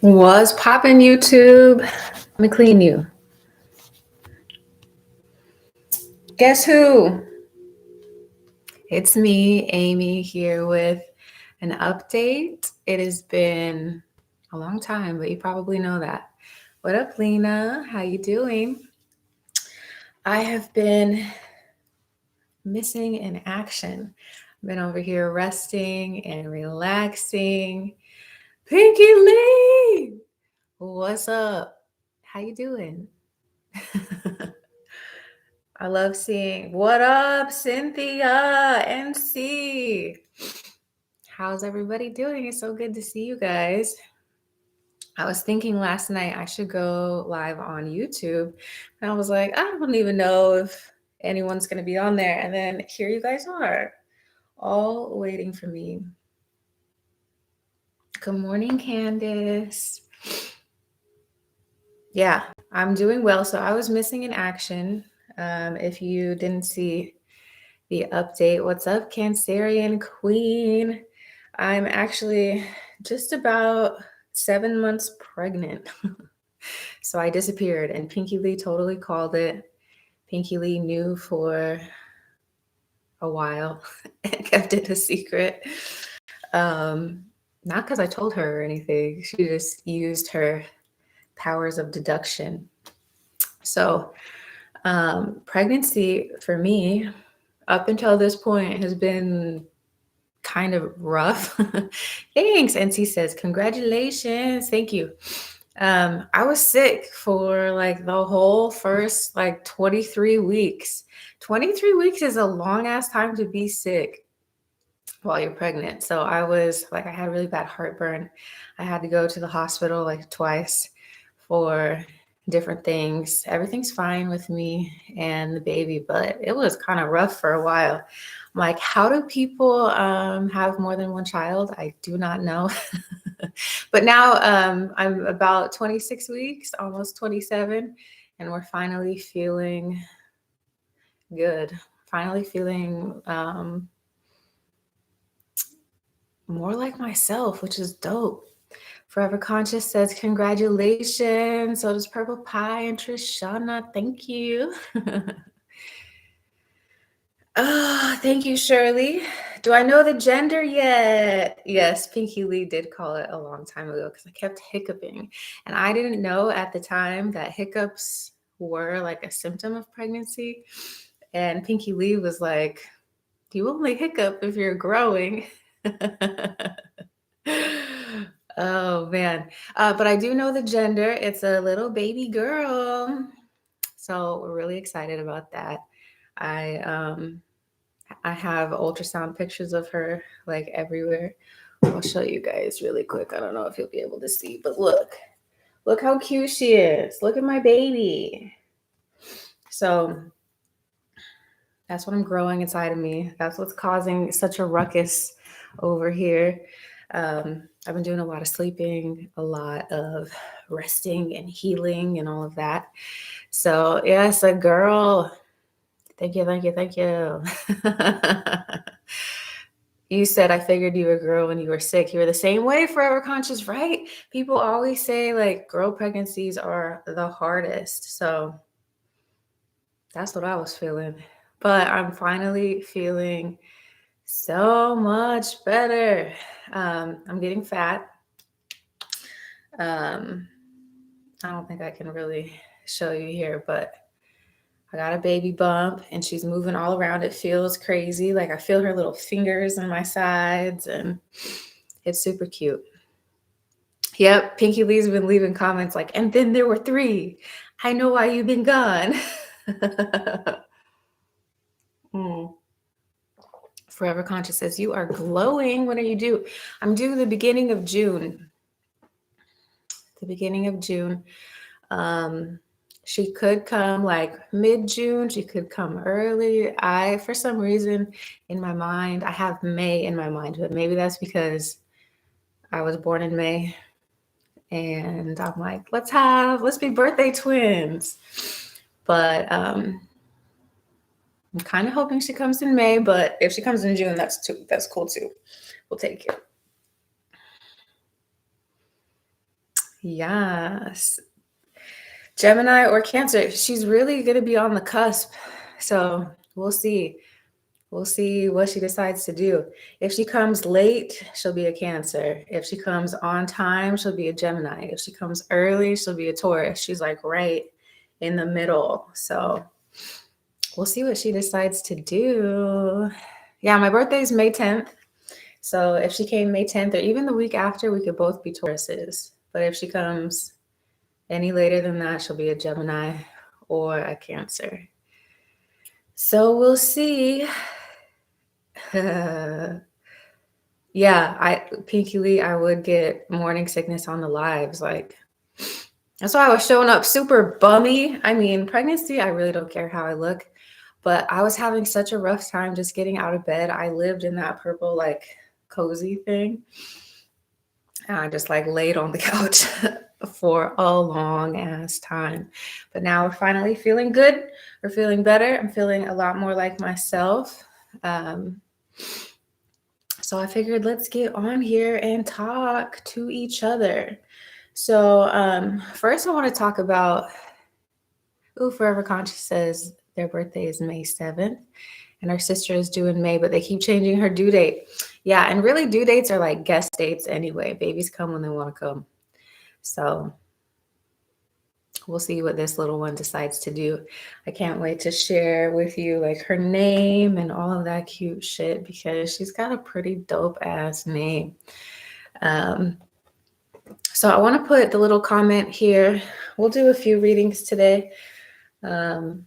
Was poppin' YouTube. Let me clean you. Guess who? It's me, Amy, here with an update. It has been a long time, but you probably know that. What up, Lena? How you doing? I have been missing in action. I've been over here resting and relaxing. Pinkie Lee! What's up? How you doing? I love seeing what up, Cynthia, MC. How's everybody doing? It's so good to see you guys. I was thinking last night I should go live on YouTube. And I was like, I don't even know if anyone's going to be on there. And then here you guys are, all waiting for me. Good morning, Candace. Yeah, I'm doing well. So I was missing in action. If you didn't see the update. What's up, Cancerian Queen? I'm actually just about 7 months pregnant. So I disappeared, and Pinkie Lee totally called it. Pinkie Lee knew for a while and kept it a secret. Not because I told her or anything, she just used her powers of deduction. So, pregnancy for me up until this point has been kind of rough. Thanks. NC says, congratulations. Thank you. I was sick for like the whole first like 23 weeks. 23 weeks is a long ass time to be sick while you're pregnant. So I was like, I had really bad heartburn. I had to go to the hospital like twice for different things. Everything's fine with me and the baby, but it was kind of rough for a while. I'm like, how do people have more than one child? I do not know. But now I'm about 26 weeks, almost 27, and we're finally feeling good. Finally feeling more like myself, which is dope. Forever Conscious says, congratulations. So does Purple Pie and Trishana. Thank you. Oh, thank you, Shirley. Do I know the gender yet? Yes, Pinkie Lee did call it a long time ago because I kept hiccuping. And I didn't know at the time that hiccups were like a symptom of pregnancy. And Pinkie Lee was like, you only hiccup if you're growing. Oh, man. But I do know the gender. It's a little baby girl. So we're really excited about that. I have ultrasound pictures of her like everywhere. I'll show you guys really quick. I don't know if you'll be able to see, but look how cute she is. Look at my baby. So that's what I'm growing inside of me. That's what's causing such a ruckus over here. I've been doing a lot of sleeping, a lot of resting and healing and all of that. So yes, a girl. Thank you, thank you, thank you. You said I figured you were a girl when you were sick. You were the same way, Forever Conscious, right? People always say like girl pregnancies are the hardest. So that's what I was feeling. But I'm finally feeling so much better. I'm getting fat. I don't think I can really show you here, but I got a baby bump and she's moving all around. It feels crazy. Like I feel her little fingers on my sides and it's super cute. Yep, Pinkie Lee's been leaving comments like, and then there were 3. I know why you've been gone. Forever Conscious says, you are glowing. When are you due? I'm due the beginning of June. The beginning of June. She could come like mid-June. She could come early. For some reason, in my mind, I have May in my mind, but maybe that's because I was born in May. And I'm like, let's be birthday twins. But I'm kind of hoping she comes in May, but if she comes in June, that's cool too. We'll take it. Yes. Gemini or Cancer. She's really going to be on the cusp. So we'll see. We'll see what she decides to do. If she comes late, she'll be a Cancer. If she comes on time, she'll be a Gemini. If she comes early, she'll be a Taurus. She's like right in the middle. So we'll see what she decides to do. Yeah, my birthday is May 10th. So if she came May 10th or even the week after, we could both be Tauruses. But if she comes any later than that, she'll be a Gemini or a Cancer. So we'll see. Yeah, Pinky Lee, I would get morning sickness on the lives. Like, that's why I was showing up super bummy. I mean, pregnancy, I really don't care how I look, but I was having such a rough time just getting out of bed. I lived in that purple, like, cozy thing. And I just like laid on the couch for a long ass time. But now we're finally feeling good. We're feeling better. I'm feeling a lot more like myself. So I figured let's get on here and talk to each other. So first I want to talk about, Forever Conscious says their birthday is May 7th and her sister is due in May, but they keep changing her due date. Yeah, and really due dates are like guest dates anyway. Babies come when they want to come. So we'll see what this little one decides to do. I can't wait to share with you like her name and all of that cute shit because she's got a pretty dope ass name. So I want to put the little comment here. We'll do a few readings today. Don't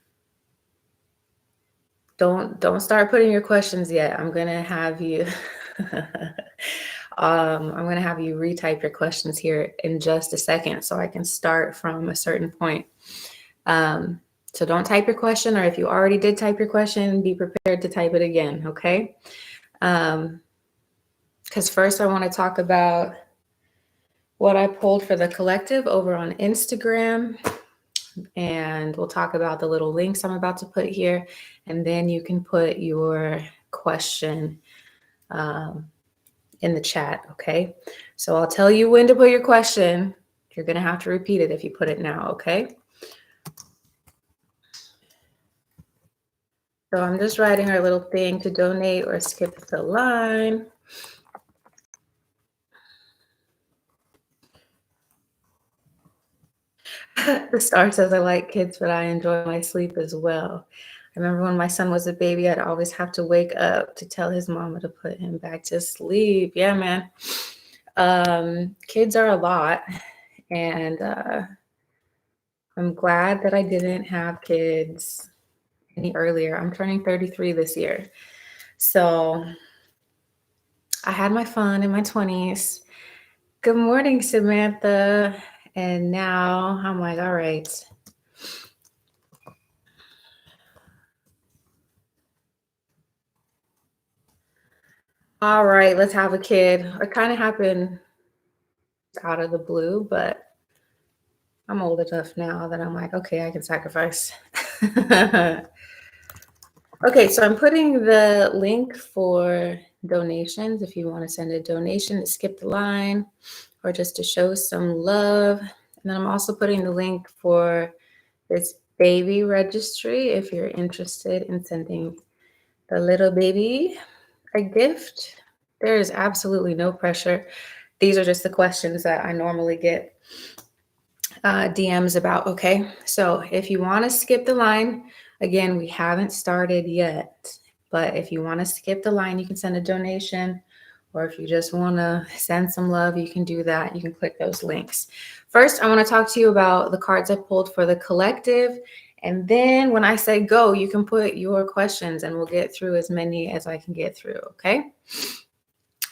start putting your questions yet. I'm gonna have you I'm gonna have you retype your questions here in just a second so I can start from a certain point. So don't type your question, or if you already did type your question, be prepared to type it again, okay? Because first I want to talk about what I pulled for the collective over on Instagram. And we'll talk about the little links I'm about to put here. And then you can put your question in the chat, okay? So I'll tell you when to put your question. You're going to have to repeat it if you put it now, okay? So I'm just writing our little thing to donate or skip the line. The star says, I like kids, but I enjoy my sleep as well. I remember when my son was a baby, I'd always have to wake up to tell his mama to put him back to sleep. Yeah, man. Kids are a lot. And I'm glad that I didn't have kids any earlier. I'm turning 33 this year. So I had my fun in my 20s. Good morning, Samantha. And now I'm like, all right. All right, let's have a kid. It kind of happened out of the blue, but I'm old enough now that I'm like, okay, I can sacrifice. Okay, so I'm putting the link for donations if you want to send a donation to skip the line or just to show some love. And then I'm also putting the link for this baby registry if you're interested in sending the little baby a gift. There is absolutely no pressure. These are just the questions that I normally get DMs about, okay? So if you want to skip the line, again, we haven't started yet, but if you want to skip the line, you can send a donation, or if you just want to send some love, you can do that. You can click those links. First, I want to talk to you about the cards I pulled for the collective, and then when I say go, you can put your questions and we'll get through as many as I can get through, okay?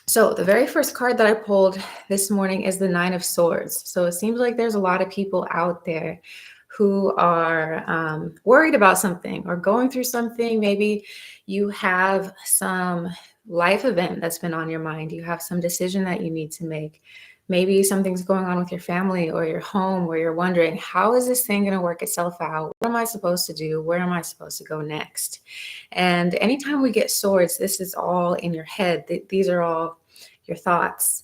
So the very first card that I pulled this morning is the Nine of Swords. So it seems like there's a lot of people out there who are worried about something or going through something. Maybe you have some life event that's been on your mind. You have some decision that you need to make. Maybe something's going on with your family or your home where you're wondering, how is this thing going to work itself out? What am I supposed to do? Where am I supposed to go next? And anytime we get swords, this is all in your head. These are all your thoughts.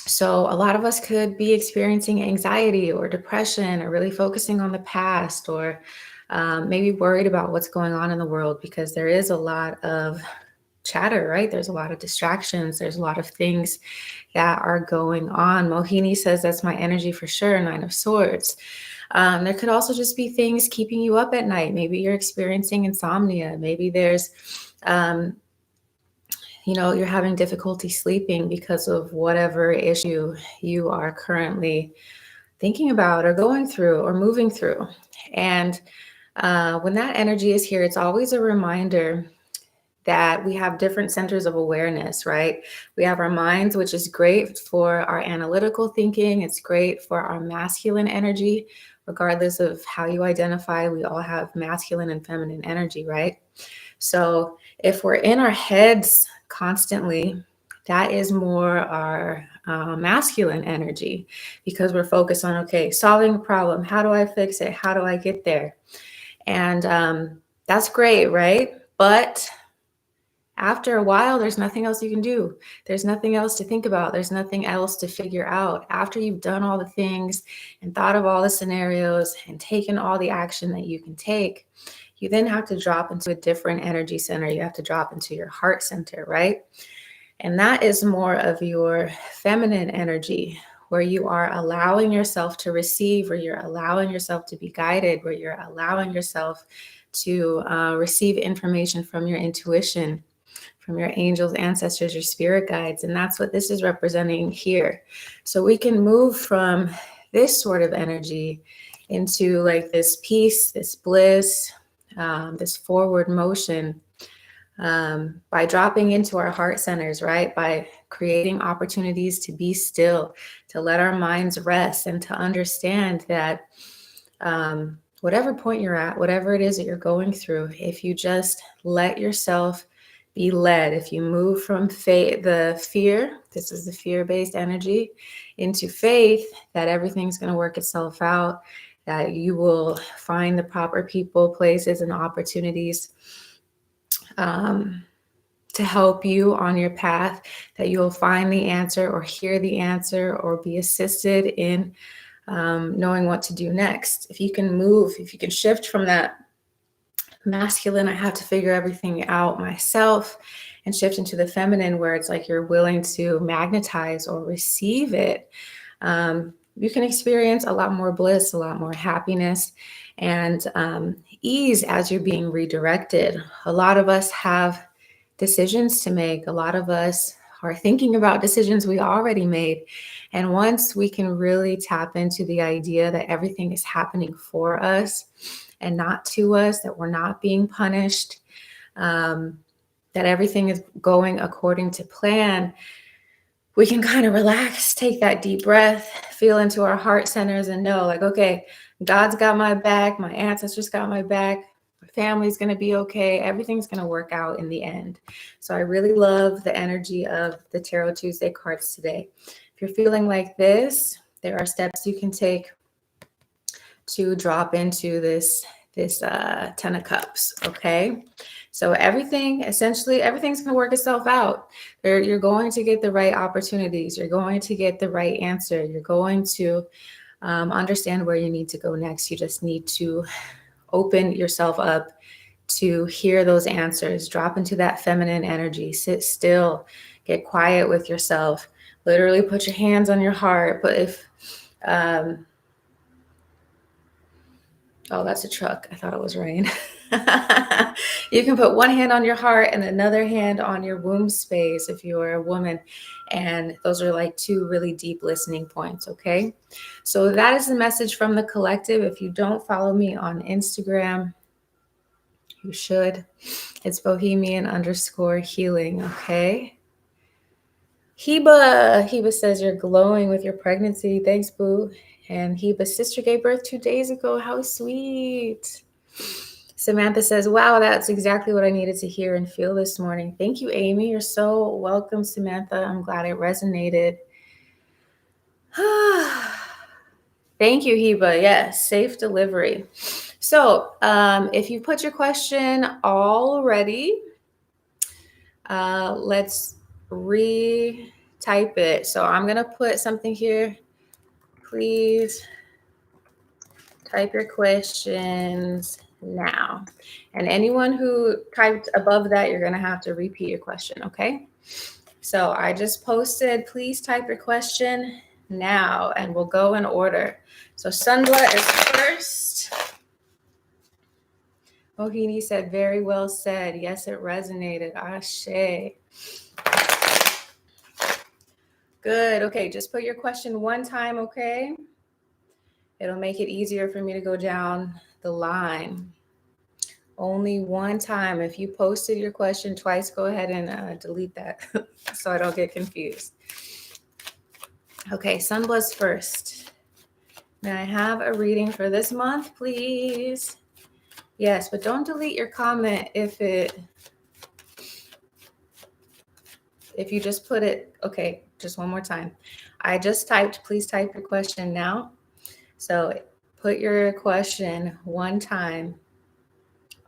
So a lot of us could be experiencing anxiety or depression or really focusing on the past or maybe worried about what's going on in the world because there is a lot of chatter, right? There's a lot of distractions. There's a lot of things that are going on. Mohini says that's my energy for sure, Nine of Swords. There could also just be things keeping you up at night. Maybe you're experiencing insomnia. Maybe there's you're having difficulty sleeping because of whatever issue you are currently thinking about or going through or moving through. And when that energy is here, it's always a reminder that we have different centers of awareness, right? We have our minds, which is great for our analytical thinking. It's great for our masculine energy, regardless of how you identify. We all have masculine and feminine energy, right? So if we're in our heads constantly, that is more our masculine energy because we're focused on, okay, solving a problem. How do I fix it? How do I get there? And that's great, right? But after a while, there's nothing else you can do. There's nothing else to think about. There's nothing else to figure out. After you've done all the things and thought of all the scenarios and taken all the action that you can take, you then have to drop into a different energy center. You have to drop into your heart center, right? And that is more of your feminine energy, where you are allowing yourself to receive, where you're allowing yourself to be guided, where you're allowing yourself to receive information from your intuition, from your angels, ancestors, your spirit guides. And that's what this is representing here. So we can move from this sort of energy into like this peace, this bliss, this forward motion by dropping into our heart centers, right? By creating opportunities to be still, to let our minds rest, and to understand that whatever point you're at, whatever it is that you're going through, if you just let yourself be led, if you move from the fear, this is the fear-based energy, into faith that everything's going to work itself out, that you will find the proper people, places, and opportunities to help you on your path, that you'll find the answer or hear the answer or be assisted in knowing what to do next. If you can move, if you can shift from that masculine, I have to figure everything out myself, and shift into the feminine, where it's like you're willing to magnetize or receive it, you can experience a lot more bliss, a lot more happiness, and ease as you're being redirected. A lot of us have decisions to make. A lot of us are thinking about decisions we already made. And once we can really tap into the idea that everything is happening for us and not to us, that we're not being punished, that everything is going according to plan, we can kind of relax, take that deep breath, feel into our heart centers, and know like, okay, God's got my back, my ancestors got my back, my family's going to be okay, everything's going to work out in the end. So I really love the energy of the Tarot Tuesday cards today. If you're feeling like this, there are steps you can take to drop into this Ten of Cups, okay? So essentially everything's going to work itself out. You're going to get the right opportunities. You're going to get the right answer. You're going to understand where you need to go next. You just need to open yourself up to hear those answers. Drop into that feminine energy. Sit still. Get quiet with yourself. Literally put your hands on your heart. But if oh, that's a truck. I thought it was rain. You can put one hand on your heart and another hand on your womb space if you're a woman. And those are like two really deep listening points, okay? So that is the message from the collective. If you don't follow me on Instagram, you should. It's bohemian_healing, okay? Heba says you're glowing with your pregnancy. Thanks, boo. And Heba's sister gave birth 2 days ago. How sweet. Samantha says, wow, that's exactly what I needed to hear and feel this morning. Thank you, Amy. You're so welcome, Samantha. I'm glad it resonated. Thank you, Heba. Yes, safe delivery. So if you put your question already, let's type it. So I'm going to put something here. Please type your questions now. And anyone who typed above that, you're going to have to repeat your question, okay? So I just posted, please type your question now, and we'll go in order. So Sunbla is first. Mohini said, very well said. Yes, it resonated. Ashe. Good. Okay, just put your question one time, okay? It'll make it easier for me to go down the line. Only one time. If you posted your question twice, go ahead and delete that so I don't get confused. Okay, Sunbla's first. May I have a reading for this month, please? Yes, but don't delete your comment if you just put it, okay, just one more time. I just typed, please type your question now. So put your question one time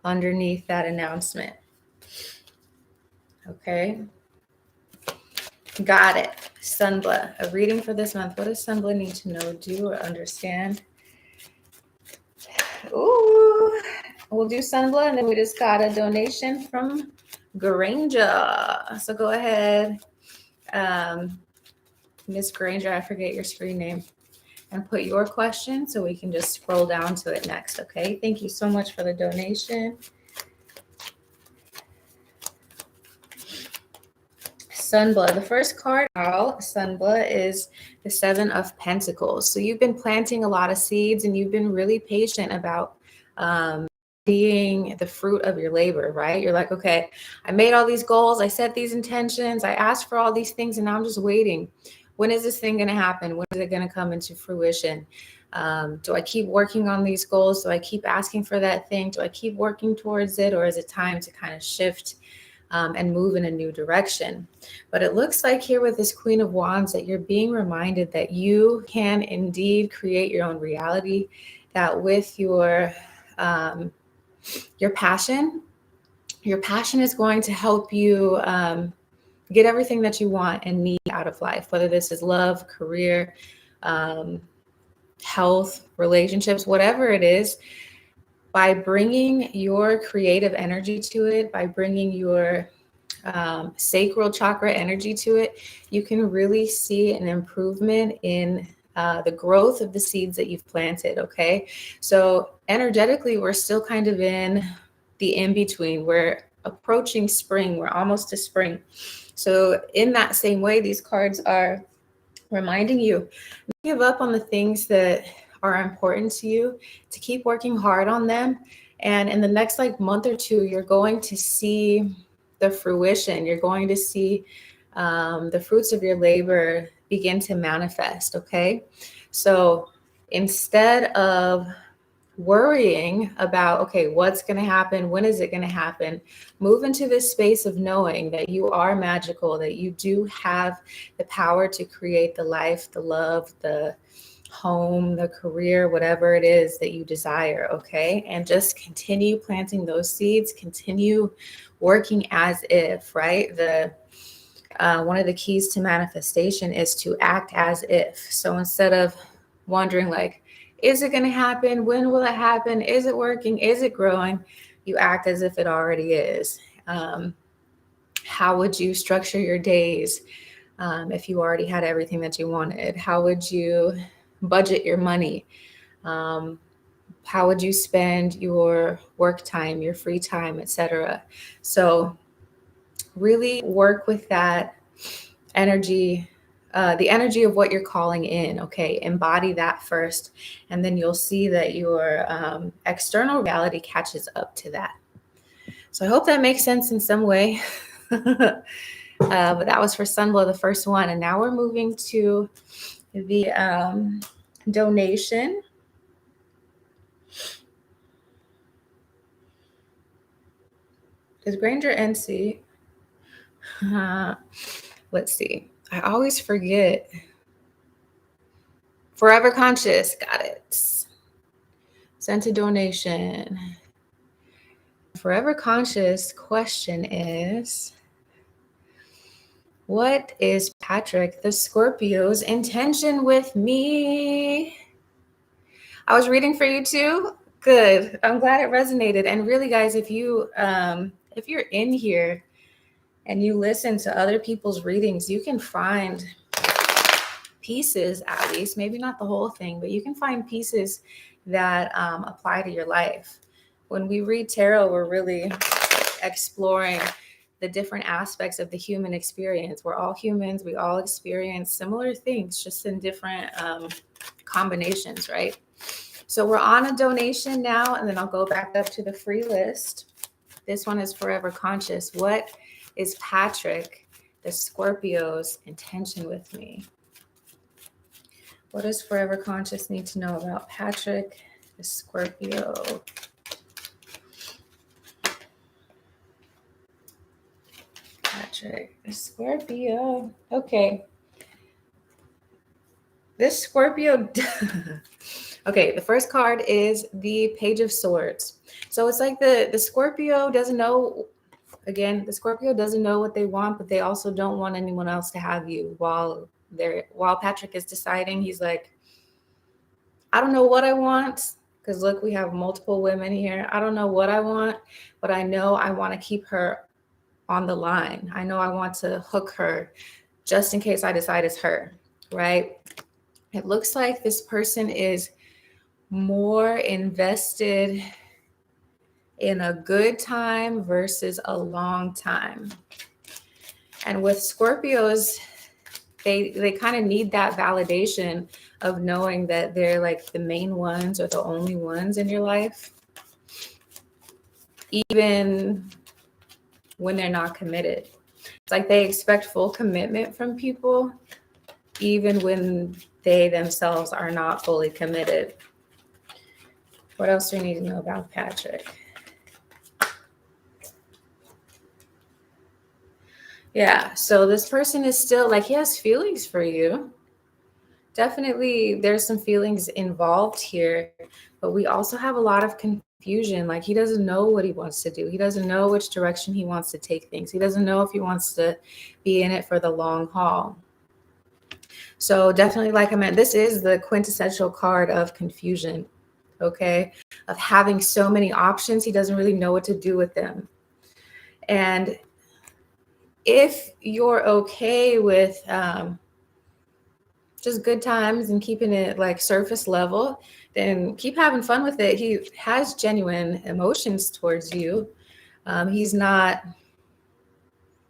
underneath that announcement. Okay. Got it. Sunbla, a reading for this month. What does Sunbla need to know, do, or understand? Ooh, we'll do Sunbla, and then we just got a donation from Granger. So go ahead, Miss Granger, I forget your screen name, and put your question so we can just scroll down to it next, okay? Thank you so much for the donation. Sunbla, the first card out, Sunbla, is the Seven of Pentacles. So you've been planting a lot of seeds, and you've been really patient about seeing the fruit of your labor, right? You're like, okay, I made all these goals, I set these intentions, I asked for all these things, and now I'm just waiting. When is this thing going to happen? When is it going to come into fruition? Do I keep working on these goals? Do I keep asking for that thing? Do I keep working towards it? Or is it time to kind of shift and move in a new direction? But it looks like here with this Queen of Wands that you're being reminded that you can indeed create your own reality, that with your passion is going to help you get everything that you want and need out of life, whether this is love, career, health, relationships, whatever it is. By bringing your creative energy to it, by bringing your sacral chakra energy to it, you can really see an improvement in the growth of the seeds that you've planted, okay? So energetically, we're still kind of in the in-between. We're approaching spring. We're almost to spring. So in that same way, these cards are reminding you, give up on the things that are important to you, to keep working hard on them. And in the next month or two, you're going to see the fruition. You're going to see the fruits of your labor begin to manifest, okay? So instead of worrying about, okay, what's going to happen? When is it going to happen? Move into this space of knowing that you are magical, that you do have the power to create the life, the love, the home, the career, whatever it is that you desire, okay? And just continue planting those seeds, continue working as if, right? One of the keys to manifestation is to act as if. So instead of wondering like, is it going to happen? When will it happen? Is it working? Is it growing? You act as if it already is. How would you structure your days if you already had everything that you wanted? How would you budget your money? How would you spend your work time, your free time, etc.? So really work with that energy, the energy of what you're calling in, okay? Embody that first, and then you'll see that your external reality catches up to that. So I hope that makes sense in some way. But that was for Sunblow, the first one. And now we're moving to the donation. Does Granger NC? Let's see. I always forget. Forever Conscious. Got it. Sent a donation. Forever Conscious question is, What is Patrick the Scorpio's intention with me? I was reading for you too. Good. I'm glad it resonated. And really, guys, if you're in here and you listen to other people's readings, you can find pieces, at least, maybe not the whole thing, but you can find pieces that apply to your life. When we read tarot, we're really exploring the different aspects of the human experience. We're all humans. We all experience similar things, just in different combinations, right? So we're on a donation now, and then I'll go back up to the free list. This one is Forever Conscious. What is Patrick the Scorpio's intention with me? What does Forever Conscious need to know about Patrick the Scorpio? Patrick the Scorpio. Okay. This Scorpio. Okay, the first card is the Page of Swords. So it's like the Scorpio doesn't know. Again, the Scorpio doesn't know what they want, but they also don't want anyone else to have you while Patrick is deciding. He's like, I don't know what I want, because look, we have multiple women here. I don't know what I want, but I know I want to keep her on the line. I know I want to hook her just in case I decide it's her, right? It looks like this person is more invested in a good time versus a long time. And with Scorpios, they kind of need that validation of knowing that they're like the main ones or the only ones in your life, even when they're not committed. It's like they expect full commitment from people, even when they themselves are not fully committed. What else do we need to know about Patrick? Yeah, so this person is still like, he has feelings for you. Definitely there's some feelings involved here, but we also have a lot of confusion. Like, he doesn't know what he wants to do. He doesn't know which direction he wants to take things. He doesn't know if he wants to be in it for the long haul. So definitely, like I meant, this is the quintessential card of confusion, okay? Of having so many options, he doesn't really know what to do with them. And if you're okay with just good times and keeping it like surface level, then keep having fun with it. He has genuine emotions towards you. He's not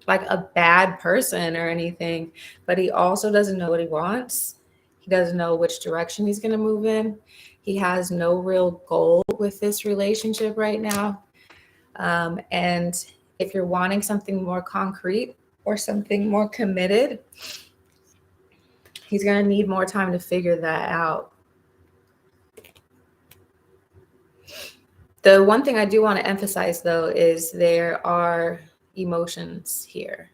like a bad person or anything, but he also doesn't know what he wants. He doesn't know which direction he's going to move in. He has no real goal with this relationship right now. And if you're wanting something more concrete or something more committed, he's going to need more time to figure that out. The one thing I do want to emphasize, though, is there are emotions here.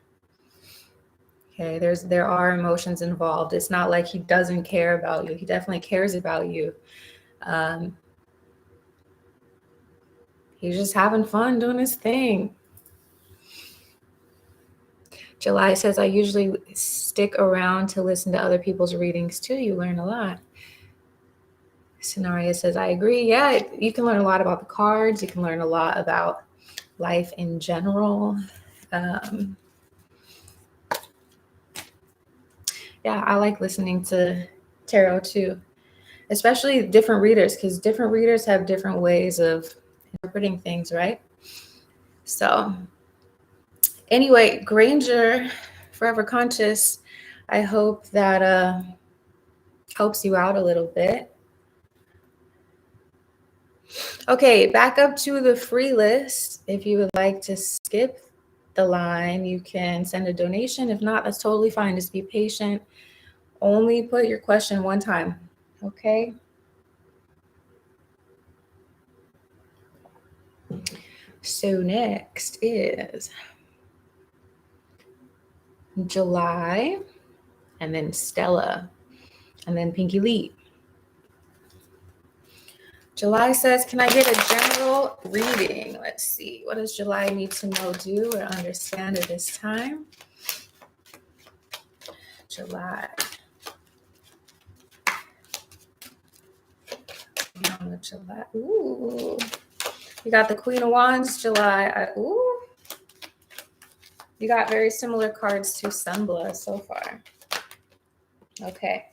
Okay, there are emotions involved. It's not like he doesn't care about you. He definitely cares about you. He's just having fun doing his thing. July says, I usually stick around to listen to other people's readings too. You learn a lot. Scenario says, I agree. Yeah, you can learn a lot about the cards. You can learn a lot about life in general. Yeah, I like listening to tarot too, especially different readers, because different readers have different ways of interpreting things, right? So anyway, Granger, Forever Conscious, I hope that helps you out a little bit. Okay, back up to the free list. If you would like to skip the line, you can send a donation. If not, that's totally fine. Just be patient. Only put your question one time, okay? So next is July, and then Stella, and then Pinkie Lee. July says, can I get a general reading? Let's see. What does July need to know, do, or understand at this time? July. July. Ooh. You got the Queen of Wands, July. Ooh. You got very similar cards to Sunblood so far. Okay.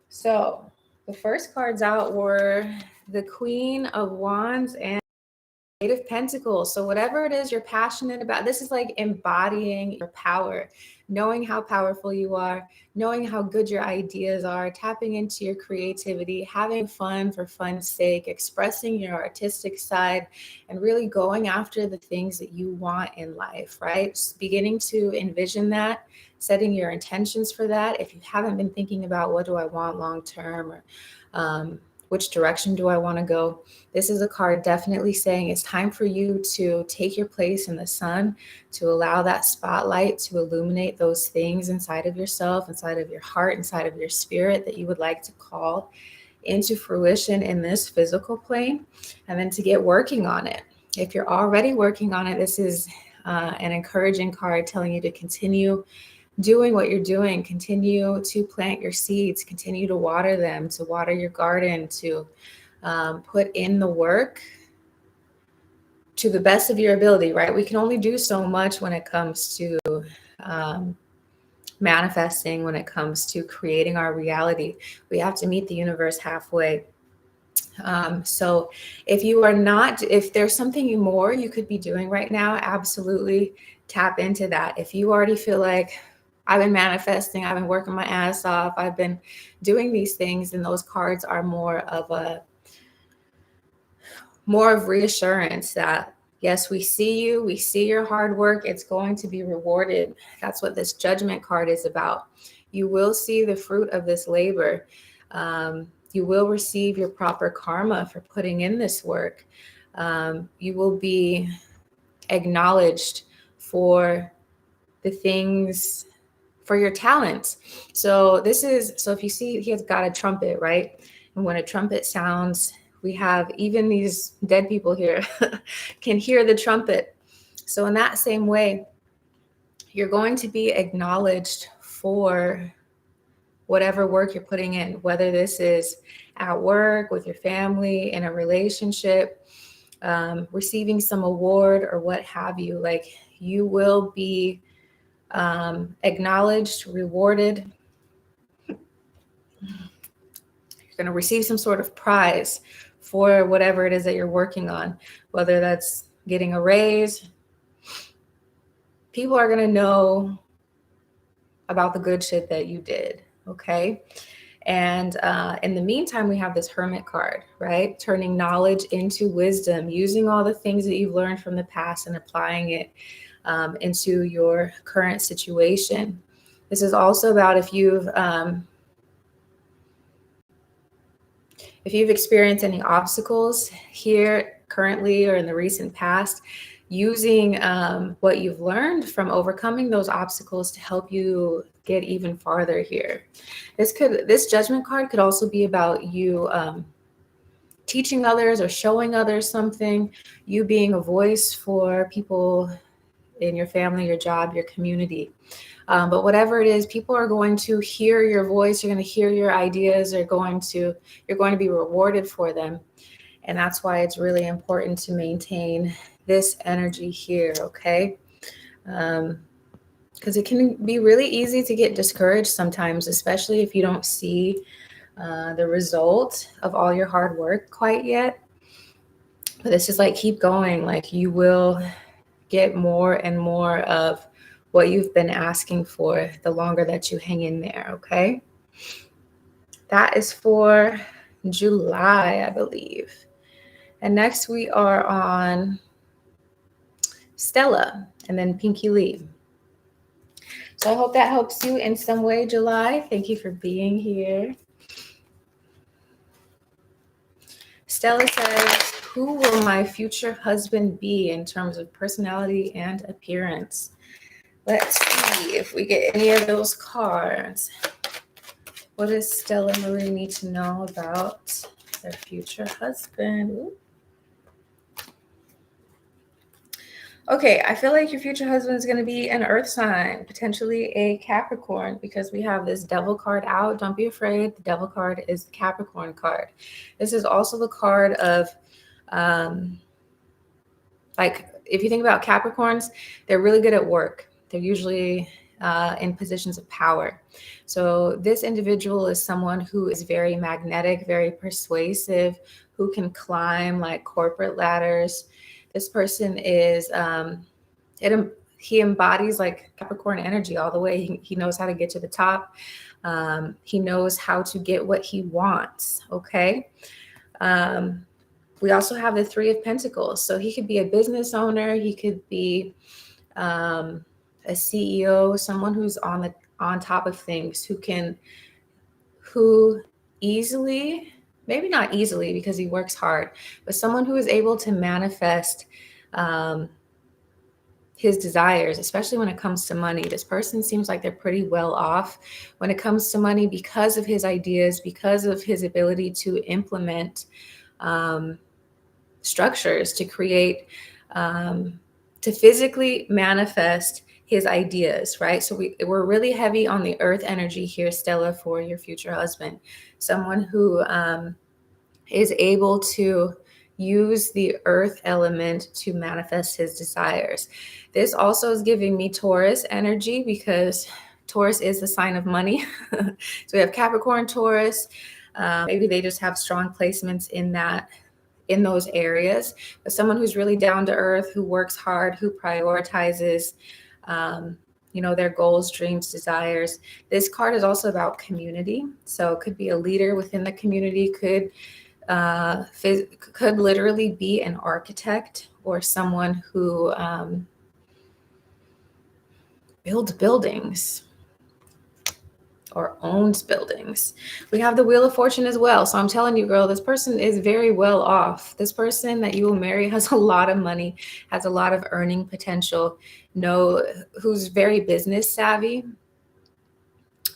So the first cards out were the Queen of Wands and Eight of Pentacles. So whatever it is you're passionate about, this is like embodying your power, knowing how powerful you are, knowing how good your ideas are, tapping into your creativity, having fun for fun's sake, expressing your artistic side, and really going after the things that you want in life, right? Just beginning to envision that, setting your intentions for that. If you haven't been thinking about what do I want long term, or which direction do I want to go, this is a card definitely saying it's time for you to take your place in the sun, to allow that spotlight to illuminate those things inside of yourself, inside of your heart, inside of your spirit that you would like to call into fruition in this physical plane, and then to get working on it. If you're already working on it, this is an encouraging card telling you to continue doing what you're doing, continue to plant your seeds, continue to water them, to water your garden, to put in the work to the best of your ability, right? We can only do so much when it comes to manifesting, when it comes to creating our reality. We have to meet the universe halfway. So if there's something more you could be doing right now, absolutely tap into that. If you already feel like I've been manifesting, I've been working my ass off, I've been doing these things, and those cards are more of reassurance that yes, we see you, we see your hard work, it's going to be rewarded. That's what this Judgment card is about. You will see the fruit of this labor. You will receive your proper karma for putting in this work. You will be acknowledged for the things, for your talents. So if you see, he has got a trumpet, right? And when a trumpet sounds, we have even these dead people here can hear the trumpet. So in that same way, you're going to be acknowledged for whatever work you're putting in, whether this is at work, with your family, in a relationship, receiving some award or what have you. Like, you will be acknowledged, rewarded. You're going to receive some sort of prize for whatever it is that you're working on, whether that's getting a raise. People are going to know about the good shit that you did, okay? And in the meantime, we have this Hermit card, right? Turning knowledge into wisdom, using all the things that you've learned from the past and applying it into your current situation. This is also about if you've experienced any obstacles here currently or in the recent past, using what you've learned from overcoming those obstacles to help you get even farther here. This Judgment card could also be about you teaching others or showing others something, you being a voice for people in your family, your job, your community. But whatever it is, people are going to hear your voice. You're going to hear your ideas. You're going to be rewarded for them. And that's why it's really important to maintain this energy here, okay? Because it can be really easy to get discouraged sometimes, especially if you don't see the result of all your hard work quite yet. But it's just like, keep going. Like, you will get more and more of what you've been asking for the longer that you hang in there, okay? That is for July, I believe. And next we are on Stella and then Pinkie Lee. So I hope that helps you in some way, July. Thank you for being here. Stella says, who will my future husband be in terms of personality and appearance? Let's see if we get any of those cards. What does Stella Marie need to know about their future husband? Ooh. Okay, I feel like your future husband is going to be an earth sign, potentially a Capricorn, because we have this devil card out. Don't be afraid. The devil card is the Capricorn card. This is also the card of, um, like, if you think about Capricorns, they're really good at work. They're usually in positions of power. So this individual is someone who is very magnetic, very persuasive, who can climb like corporate ladders. This person is he embodies like Capricorn energy all the way. He knows how to get to the top. He knows how to get what he wants. Okay. Um, we also have the Three of Pentacles. So he could be a business owner. He could be a CEO, someone who's on top of things, who easily, maybe not easily because he works hard, but someone who is able to manifest um, his desires, especially when it comes to money. This person seems like they're pretty well off when it comes to money because of his ideas, because of his ability to implement um, structures, to create, to physically manifest his ideas, right? So we're really heavy on the earth energy here, Stella, for your future husband. Someone who is able to use the earth element to manifest his desires. This also is giving me Taurus energy because Taurus is the sign of money. So we have Capricorn, Taurus. Maybe they just have strong placements in those areas, but someone who's really down to earth, who works hard, who prioritizes, their goals, dreams, desires. This card is also about community. So it could be a leader within the community, could literally be an architect or someone who builds buildings or owns buildings. We have the Wheel of Fortune as well. So I'm telling you, girl, this person is very well off. This person that you will marry has a lot of money, has a lot of earning potential, who's very business savvy.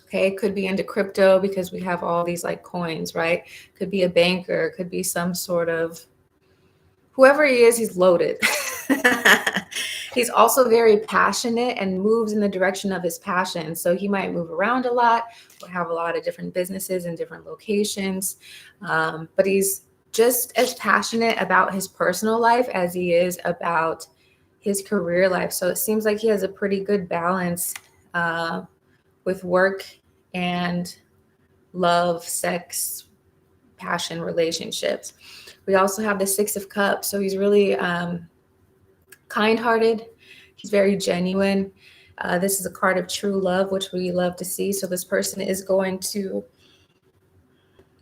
Okay, could be into crypto because we have all these like coins, right? Could be a banker, could be some sort of, whoever he is, he's loaded. He's also very passionate and moves in the direction of his passion. So he might move around a lot or have a lot of different businesses in different locations. But he's just as passionate about his personal life as he is about his career life. So it seems like he has a pretty good balance with work and love, sex, passion, relationships. We also have the Six of Cups. So he's really kind-hearted. He's very genuine. This is a card of true love, which we love to see. So this person is going to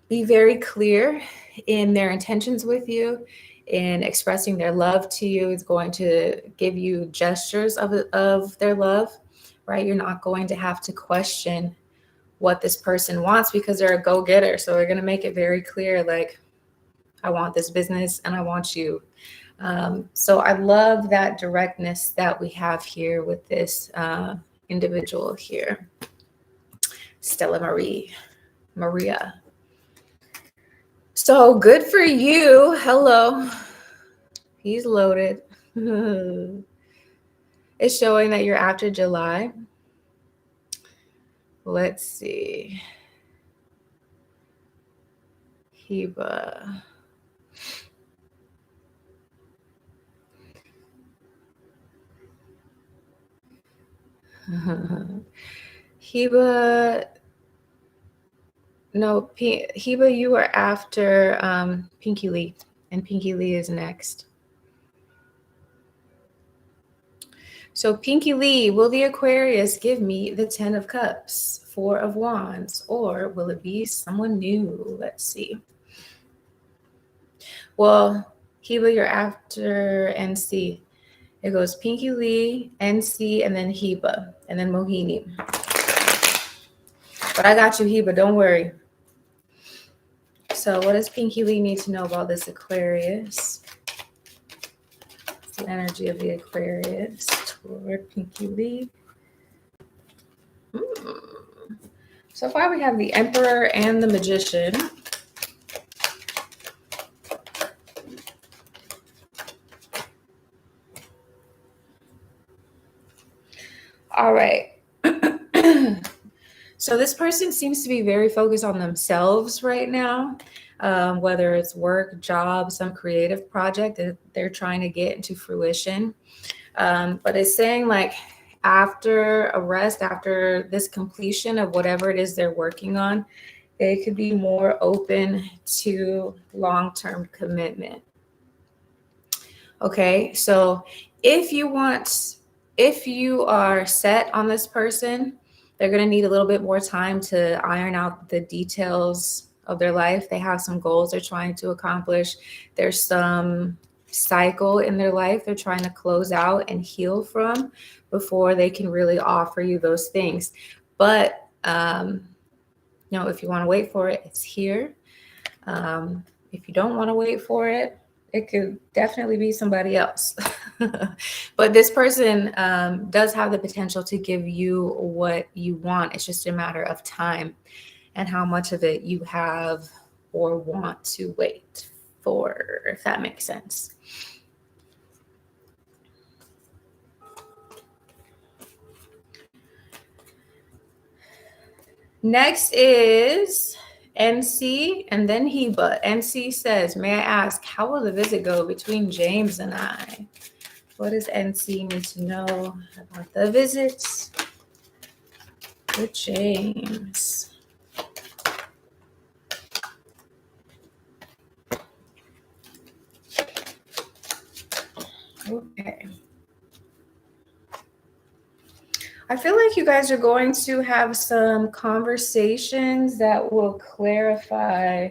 be very clear in their intentions with you, in expressing their love to you. It's going to give you gestures of their love, right? You're not going to have to question what this person wants because they're a go-getter. So they're going to make it very clear, like, I want this business and I want you. So I love that directness that we have here with this individual here, Stella Maria. So good for you. Hello. He's loaded. It's showing that you're after July. Let's see. Heba. Heba. No, Heba, you are after Pinkie Lee, and Pinkie Lee is next. So Pinkie Lee, will the Aquarius give me the 10 of Cups, 4 of Wands, or will it be someone new? Let's see. Well, Heba, you're after NC. It goes Pinkie Lee, NC, and then Heba, and then Mohini. But I got you, Heba, don't worry. So what does Pinkie Lee need to know about this Aquarius? The energy of the Aquarius toward Pinkie Lee. So far we have the Emperor and the Magician. So this person seems to be very focused on themselves right now, whether it's work, job, some creative project that they're trying to get into fruition. But it's saying like after a rest, after this completion of whatever it is they're working on, they could be more open to long-term commitment. Okay, so if you are set on this person, they're going to need a little bit more time to iron out the details of their life. They have some goals they're trying to accomplish. There's some cycle in their life they're trying to close out and heal from before they can really offer you those things. But if you want to wait for it, it's here. If you don't want to wait for it, it could definitely be somebody else. But this person does have the potential to give you what you want. It's just a matter of time and how much of it you have or want to wait for, if that makes sense. Next is NC and then Heba. NC says, may I ask, how will the visit go between James and I? What does NC need to know about the visits with James? Okay. I feel like you guys are going to have some conversations that will clarify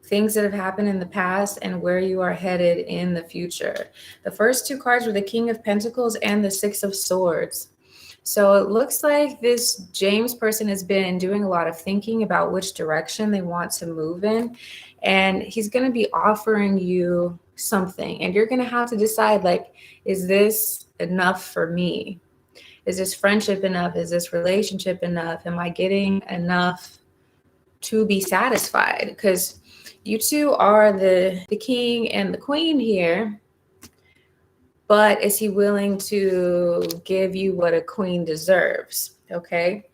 things that have happened in the past and where you are headed in the future. The first two cards were the King of Pentacles and the Six of Swords. So it looks like this James person has been doing a lot of thinking about which direction they want to move in. And he's going to be offering you something. And you're going to have to decide, like, is this enough for me? Is this friendship enough? Is this relationship enough? Am I getting enough to be satisfied? Because you two are the king and the queen here. But is he willing to give you what a queen deserves? Okay.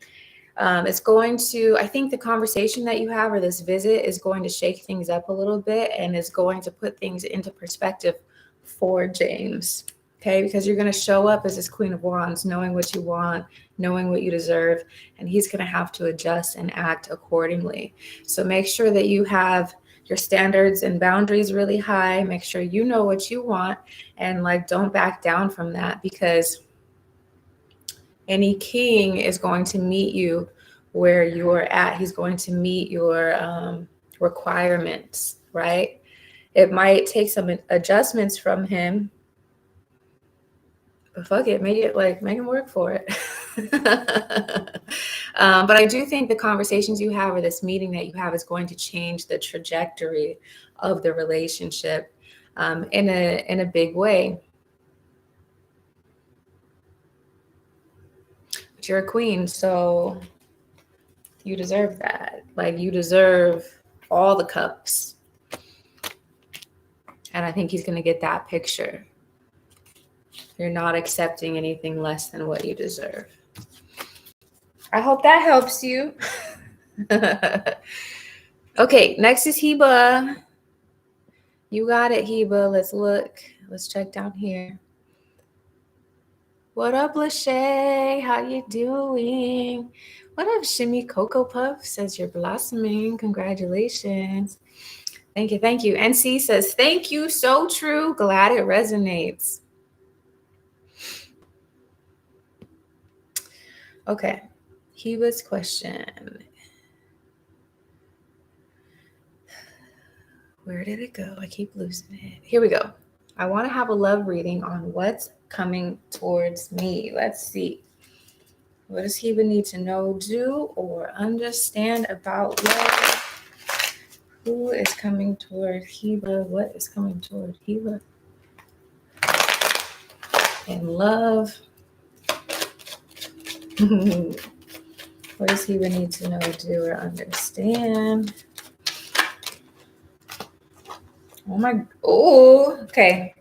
It's going to, I think the conversation that you have or this visit is going to shake things up a little bit and is going to put things into perspective for James. Okay. Because you're going to show up as this Queen of Wands, knowing what you want, knowing what you deserve, and he's going to have to adjust and act accordingly. So make sure that you have your standards and boundaries really high. Make sure you know what you want and don't back down from that, because any king is going to meet you where you're at. He's going to meet your requirements, right? It might take some adjustments from him, but fuck it, make him work for it. But I do think the conversations you have or this meeting that you have is going to change the trajectory of the relationship in a big way. But you're a queen, so you deserve that. You deserve all the cups. And I think he's going to get that picture. You're not accepting anything less than what you deserve. I hope that helps you. Okay, next is Heba. You got it, Heba. Let's look. Let's check down here. What up, Lachey? How you doing? What up, Shimmy Cocoa Puff? Says you're blossoming. Congratulations. Thank you. Thank you. NC says, thank you. So true. Glad it resonates. Okay. Heba's question. Where did it go? I keep losing it. Here we go. I want to have a love reading on what's coming towards me. Let's see. What does Heba need to know, do, or understand about love? Who is coming toward Heba? What is coming toward Heba? And love. What does Heba need to know, do, or understand? Oh, okay.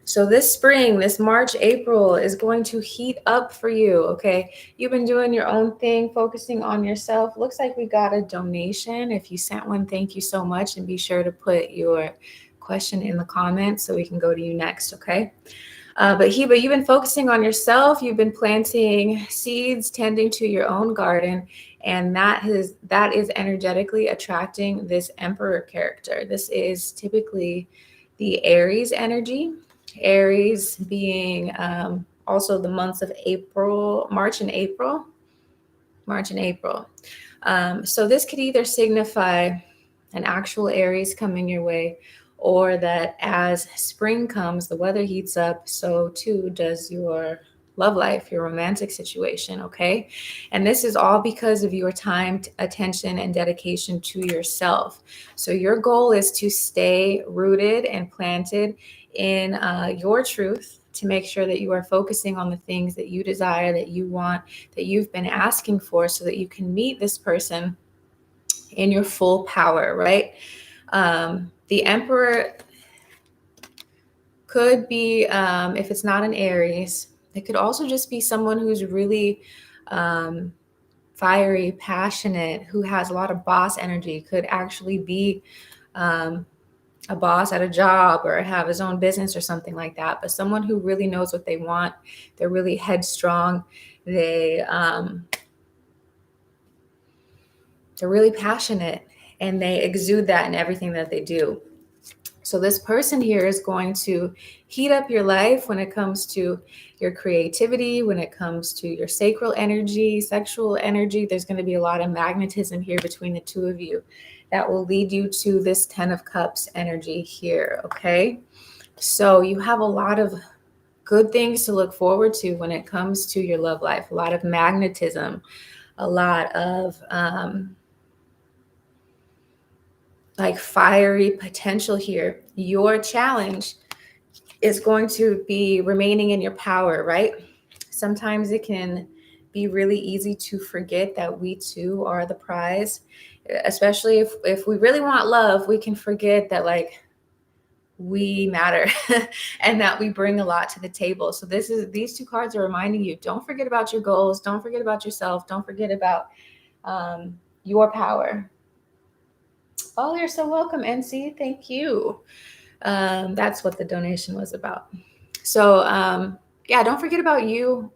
So this spring, this March, April is going to heat up for you, okay? You've been doing your own thing, focusing on yourself. Looks like we got a donation. If you sent one, thank you so much. And be sure to put your question in the comments so we can go to you next, okay? But Heba, you've been focusing on yourself. You've been planting seeds, tending to your own garden, and that is energetically attracting this Emperor character. This is typically the Aries energy. Aries being also the months of April, March and April. So this could either signify an actual Aries coming your way, or that as spring comes, the weather heats up, so too does your love life, your romantic situation, okay? And this is all because of your time, attention, and dedication to yourself. So your goal is to stay rooted and planted in your truth, to make sure that you are focusing on the things that you desire, that you want, that you've been asking for, so that you can meet this person in your full power, right? The Emperor could be, if it's not an Aries, it could also just be someone who's really fiery, passionate, who has a lot of boss energy. Could actually be a boss at a job or have his own business or something like that. But someone who really knows what they want. They're really headstrong. They're really passionate, and they exude that in everything that they do. So this person here is going to heat up your life when it comes to your creativity, when it comes to your sacral energy, sexual energy. There's going to be a lot of magnetism here between the two of you that will lead you to this 10 of Cups energy here, okay? So you have a lot of good things to look forward to when it comes to your love life. A lot of magnetism, a lot of like fiery potential here. Your challenge is going to be remaining in your power, right? Sometimes it can be really easy to forget that we too are the prize, especially if we really want love. We can forget that like we matter and that we bring a lot to the table. So these two cards are reminding you, don't forget about your goals, don't forget about yourself, don't forget about your power. Oh, you're so welcome, NC. Thank you. That's what the donation was about. So yeah, don't forget about you,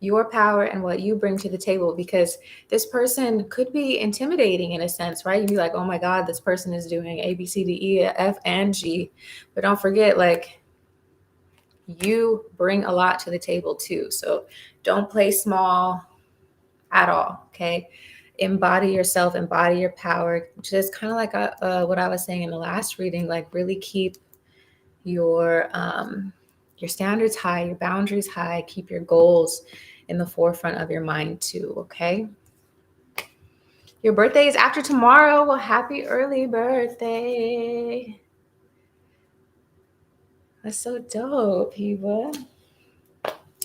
your power, and what you bring to the table, because this person could be intimidating in a sense, right? You'd be like, oh my God, this person is doing A, B, C, D, E, F, and G. But don't forget, like, you bring a lot to the table too. So don't play small at all, okay? Embody yourself, embody your power. Just kind of like what I was saying in the last reading, like really keep your standards high, your boundaries high, keep your goals in the forefront of your mind too, okay? Your birthday is after tomorrow. Well, happy early birthday. That's so dope, Heba.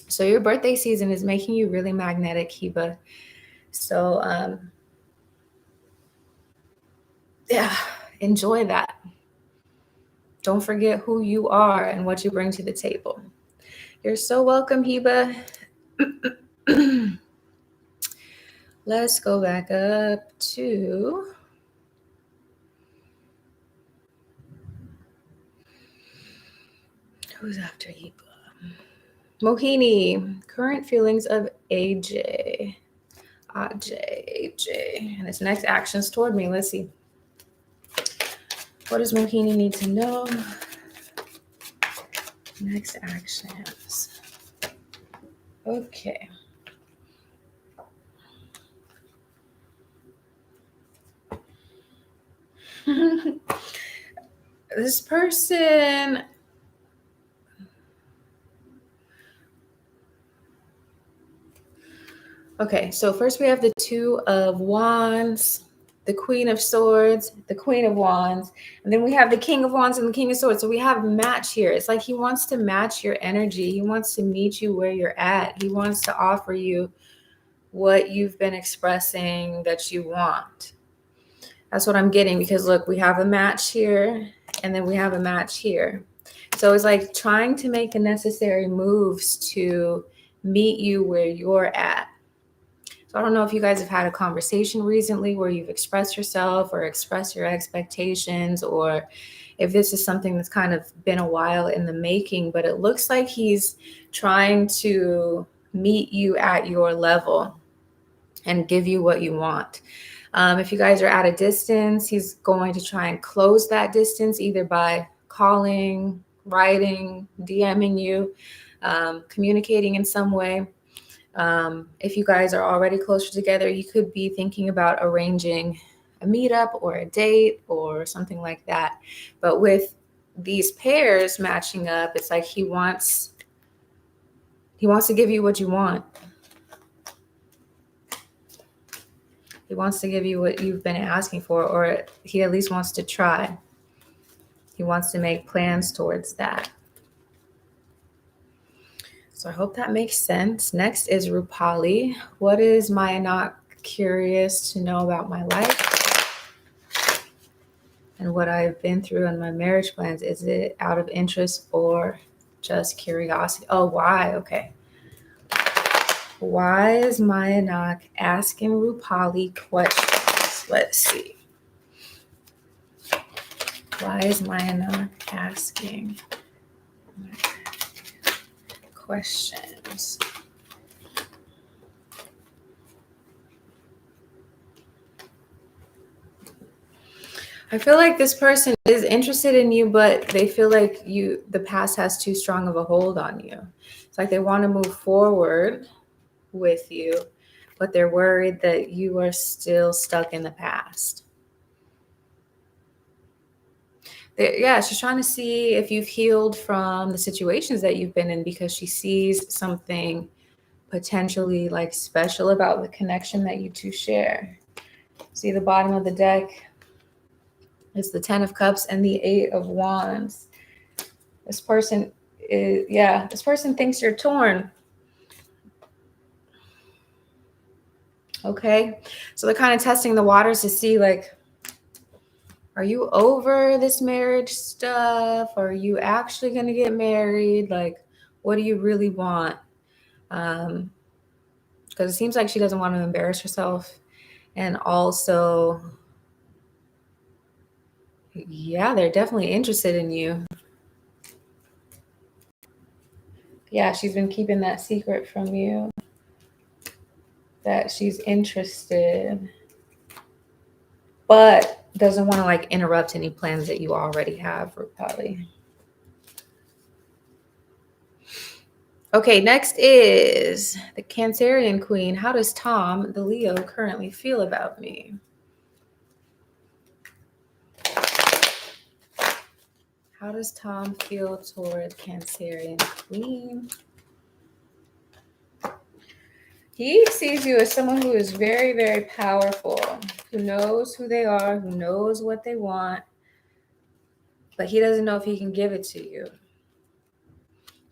So your birthday season is making you really magnetic, Heba. So yeah, enjoy that. Don't forget who you are and what you bring to the table. You're so welcome, Heba. Let's go back up to who's after Heba? Mohini, current feelings of AJ. AJ. And his next actions toward me. Let's see. What does Mohini need to know? Next actions. Okay. This person, okay, so first we have the Two of Wands, the Queen of Swords, the Queen of Wands, and then we have the King of Wands and the King of Swords. So we have a match here. It's like he wants to match your energy. He wants to meet you where you're at. He wants to offer you what you've been expressing that you want. That's what I'm getting, because look, we have a match here and then we have a match here. So it's like trying to make the necessary moves to meet you where you're at. So I don't know if you guys have had a conversation recently where you've expressed yourself or expressed your expectations, or if this is something that's kind of been a while in the making, but it looks like he's trying to meet you at your level and give you what you want. If you guys are at a distance, he's going to try and close that distance either by calling, writing, DMing you, communicating in some way. If you guys are already closer together, you could be thinking about arranging a meetup or a date or something like that. But with these pairs matching up, it's like he wants to give you what you want. He wants to give you what you've been asking for, or he at least wants to try. He wants to make plans towards that. So I hope that makes sense. Next is Rupali. What is Maya not curious to know about my life and what I've been through in my marriage plans? Is it out of interest or just curiosity? Oh, why? Okay. Why is Maya not asking Rupali questions? Let's see. Why is Maya not asking questions? I feel like this person is interested in you, but they feel like the past has too strong of a hold on you. It's like they want to move forward with you, but they're worried that you are still stuck in the past. Yeah, she's trying to see if you've healed from the situations that you've been in, because she sees something potentially like special about the connection that you two share. See the bottom of the deck? It's the 10 of Cups and the 8 of Wands. This person this person thinks you're torn. Okay. So they're kind of testing the waters to see, like, are you over this marriage stuff? Are you actually going to get married? Like, what do you really want? Because it seems like she doesn't want to embarrass herself. And also, yeah, they're definitely interested in you. Yeah, she's been keeping that secret from you, that she's interested, but doesn't want to like interrupt any plans that you already have, Rupali. Okay, next is the Cancerian Queen. How does Tom, the Leo, currently feel about me? How does Tom feel toward Cancerian Queen? He sees you as someone who is very, very powerful, who knows who they are, who knows what they want, but he doesn't know if he can give it to you.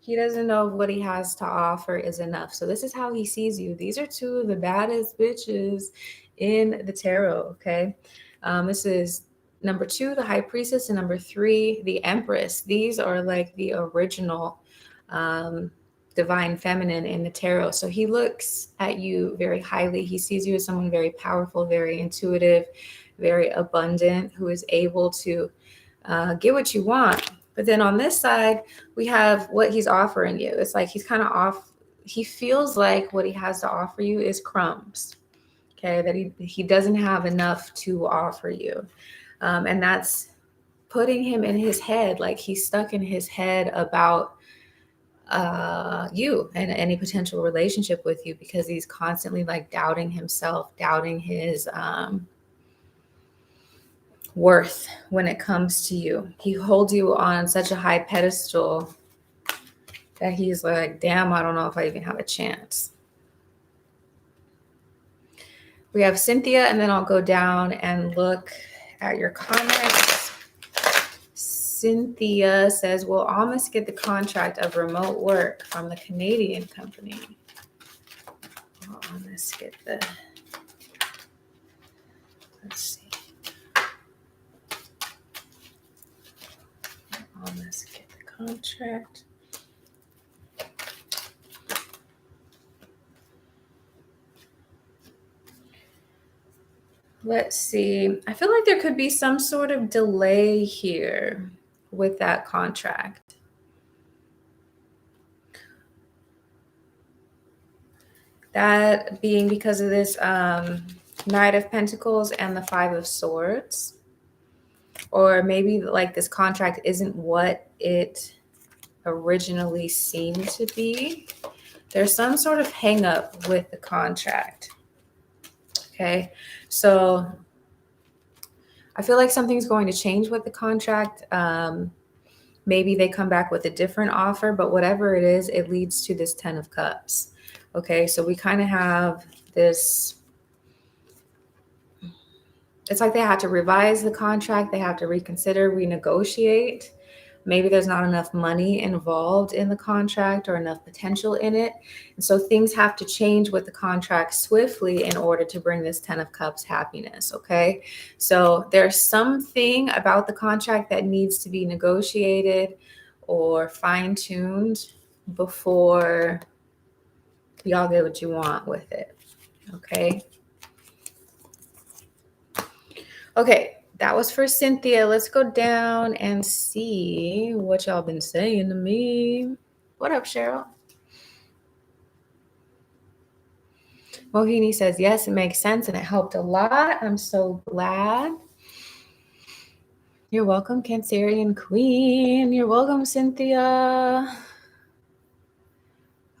He doesn't know if what he has to offer is enough. So this is how he sees you. These are two of the baddest bitches in the tarot, okay? This is number 2, the High Priestess, and number 3, the Empress. These are like the original divine feminine in the tarot. So he looks at you very highly. He sees you as someone very powerful, very intuitive, very abundant, who is able to get what you want. But then on this side, we have what he's offering you. It's like he's kind of off. He feels like what he has to offer you is crumbs. Okay, that he doesn't have enough to offer you. And that's putting him in his head, like he's stuck in his head about you and any potential relationship with you, because he's constantly like doubting himself, doubting his worth when it comes to you. He holds you on such a high pedestal that he's like, damn, I don't know if I even have a chance. We have Cynthia, and then I'll go down and look at your comments. Cynthia says, we'll almost get the contract of remote work from the Canadian company. We'll almost get the, let's see. Almost get the contract. Let's see. I feel like there could be some sort of delay here with that contract. That being because of this Knight of Pentacles and the Five of Swords. Or maybe like this contract isn't what it originally seemed to be. There's some sort of hang up with the contract. Okay, so I feel like something's going to change with the contract. Maybe they come back with a different offer, but whatever it is, it leads to this 10 of Cups. Okay, so we kind of have this. It's like they have to revise the contract. They have to reconsider, renegotiate. Maybe there's not enough money involved in the contract or enough potential in it. And so things have to change with the contract swiftly in order to bring this 10 of Cups happiness, okay? So there's something about the contract that needs to be negotiated or fine-tuned before y'all get what you want with it, okay? Okay. That was for Cynthia. Let's go down and see what y'all been saying to me. What up, Cheryl? Mohini says, yes, it makes sense and it helped a lot. I'm so glad. You're welcome, Cancerian Queen. You're welcome, Cynthia.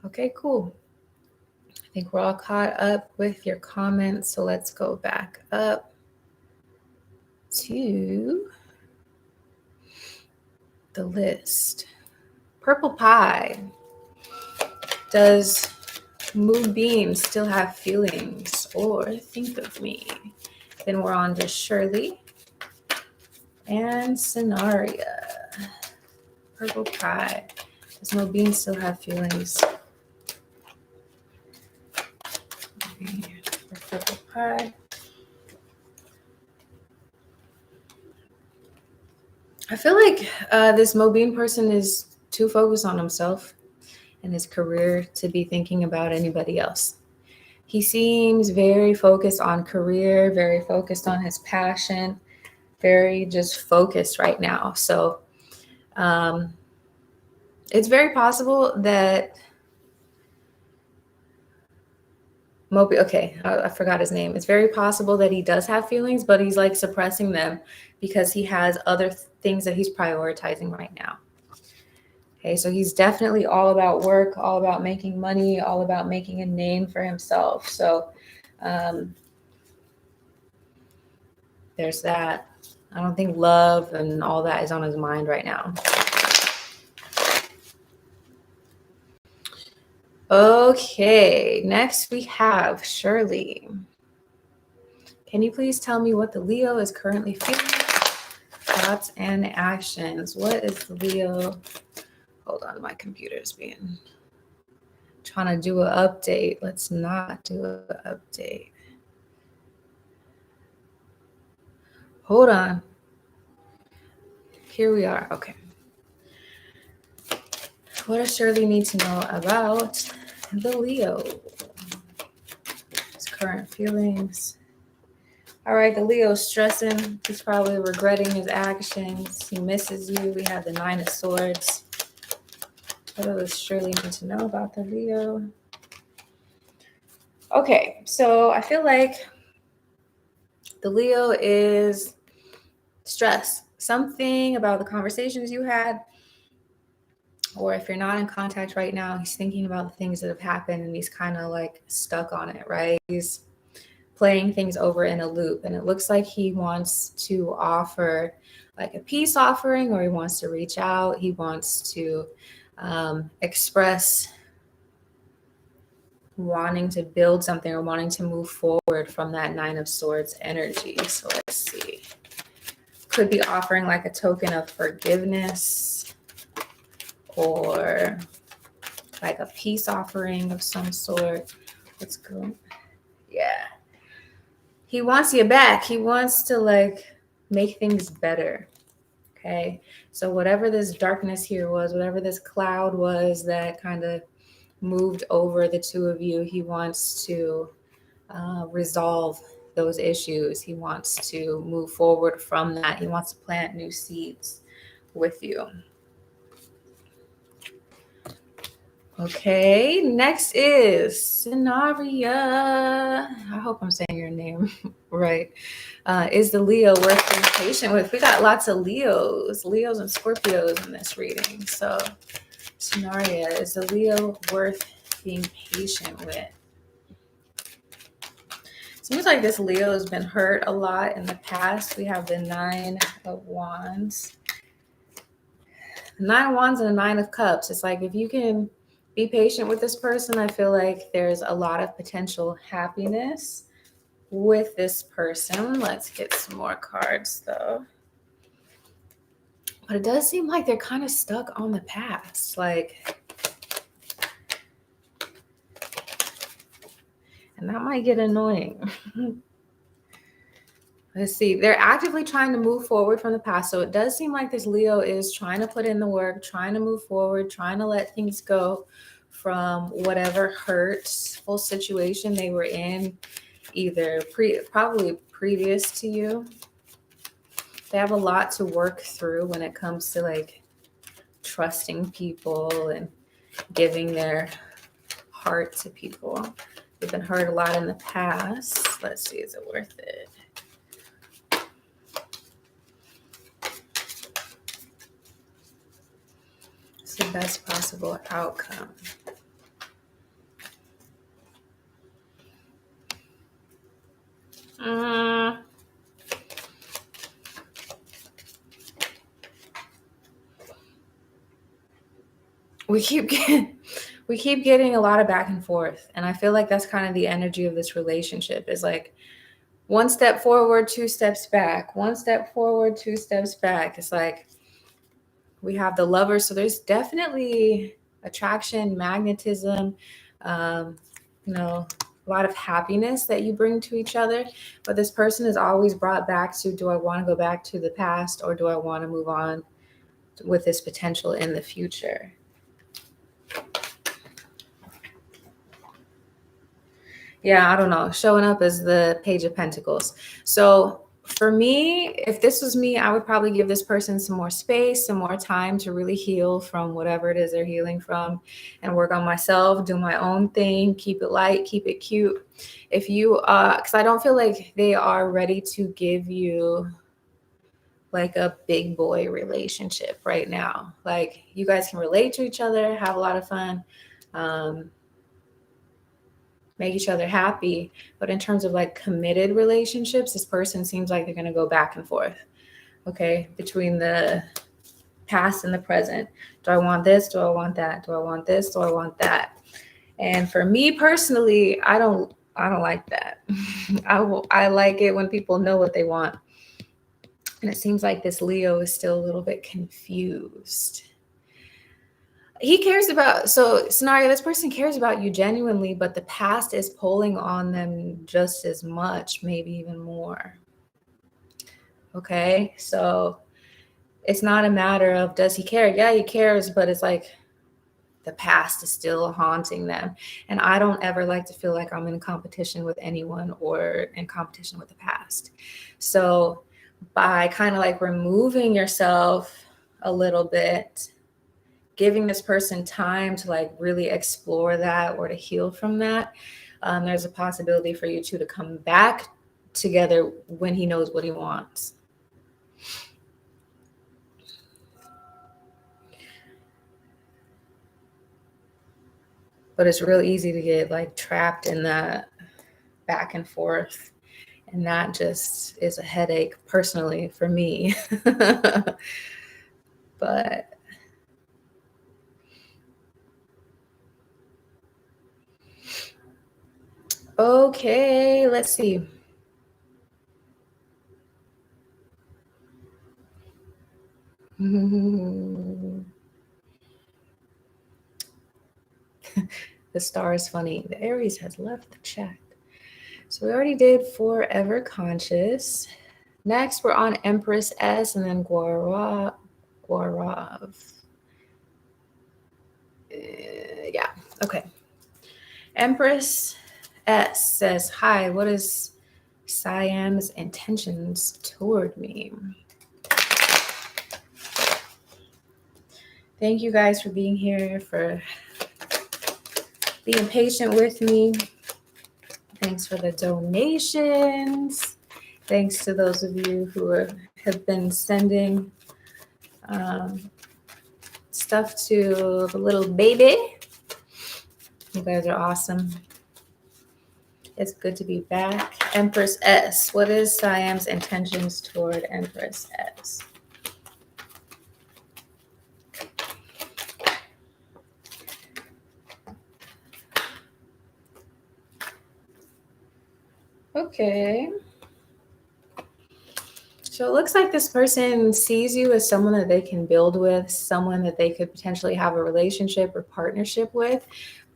Okay, cool. I think we're all caught up with your comments. So let's go back up to the list. Purple pie. Does Moonbeam still have feelings or think of me? Then we're on to Shirley and Scenaria. Purple pie. Does Moonbeam still have feelings? Purple pie. I feel like this Moonbeam person is too focused on himself and his career to be thinking about anybody else. He seems very focused on career, very focused on his passion, very just focused right now. So it's very possible that Moby, okay, I forgot his name. It's very possible that he does have feelings, but he's like suppressing them because he has other things that he's prioritizing right now. Okay, so he's definitely all about work, all about making money, all about making a name for himself. So there's that. I don't think love and all that is on his mind right now. Okay, next we have Shirley. Can you please tell me what the Leo is currently feeling? Thoughts and actions. What is the Leo? Hold on, my computer's being trying to do an update. Let's not do an update. Hold on. Here we are. Okay. What does Shirley need to know about the Leo? His current feelings. All right, the Leo's stressing. He's probably regretting his actions. He misses you. We have the Nine of Swords. What does Shirley need to know about the Leo? Okay, so I feel like the Leo is stressed. Something about the conversations you had, or if you're not in contact right now, he's thinking about the things that have happened and he's kind of like stuck on it, right? He's playing things over in a loop, and it looks like he wants to offer like a peace offering, or he wants to reach out. He wants to express wanting to build something or wanting to move forward from that Nine of Swords energy. So let's see. Could be offering like a token of forgiveness or like a peace offering of some sort. Let's go. Yeah. He wants you back. He wants to like make things better. Okay. So whatever this darkness here was, whatever this cloud was that kind of moved over the two of you, he wants to resolve those issues. He wants to move forward from that. He wants to plant new seeds with you. Okay, next is Scenaria. I hope I'm saying your name right. Is the Leo worth being patient with? We got lots of Leos and Scorpios in this reading. So, Scenaria, is the Leo worth being patient with? Seems like this Leo has been hurt a lot in the past. We have the Nine of Wands. Nine of Wands and the Nine of Cups. It's like if you can be patient with this person, I feel like there's a lot of potential happiness with this person. Let's get some more cards though. But it does seem like they're kind of stuck on the past. Like, and that might get annoying. Let's see. They're actively trying to move forward from the past. So it does seem like this Leo is trying to put in the work, trying to move forward, trying to let things go from whatever hurtful situation they were in, either probably previous to you. They have a lot to work through when it comes to like trusting people and giving their heart to people. They've been hurt a lot in the past. Let's see, is it worth it? It's the best possible outcome. We keep getting a lot of back and forth, and I feel like that's kind of the energy of this relationship. Is like one step forward, two steps back. One step forward, two steps back. It's like we have the Lovers, so there's definitely attraction, magnetism, a lot of happiness that you bring to each other. But this person is always brought back to, do I want to go back to the past, or do I want to move on with this potential in the future? Yeah, I don't know. Showing up as the Page of Pentacles. So for me, if this was me, I would probably give this person some more space, some more time to really heal from whatever it is they're healing from, and work on myself, do my own thing, keep it light, keep it cute. If you, because I don't feel like they are ready to give you like a big boy relationship right now. Like you guys can relate to each other, have a lot of fun, make each other happy. But in terms of like committed relationships, this person seems like they're going to go back and forth, okay, between the past and the present. Do I want this? Do I want that? Do I want this? Do I want that? And for me personally, I don't like that. I like it when people know what they want. And it seems like this Leo is still a little bit confused. He cares about, so Scenario, this person cares about you genuinely, but the past is pulling on them just as much, maybe even more. Okay, so it's not a matter of does he care? Yeah, he cares, but it's like the past is still haunting them. And I don't ever like to feel like I'm in competition with anyone or in competition with the past. So by kind of like removing yourself a little bit, giving this person time to like really explore that or to heal from that, there's a possibility for you two to come back together when he knows what he wants. But it's real easy to get like trapped in that back and forth. And that just is a headache personally for me. But okay, let's see. The star is funny. The Aries has left the chat. So we already did Forever Conscious. Next, we're on Empress S and then Gaurav. Yeah, okay. Empress S says, hi, what is Siam's intentions toward me? Thank you guys for being here, for being patient with me. Thanks for the donations. Thanks to those of you who have been sending stuff to the little baby. You guys are awesome. It's good to be back. Empress S. What is Siam's intentions toward Empress S? Okay. So it looks like this person sees you as someone that they can build with, someone that they could potentially have a relationship or partnership with,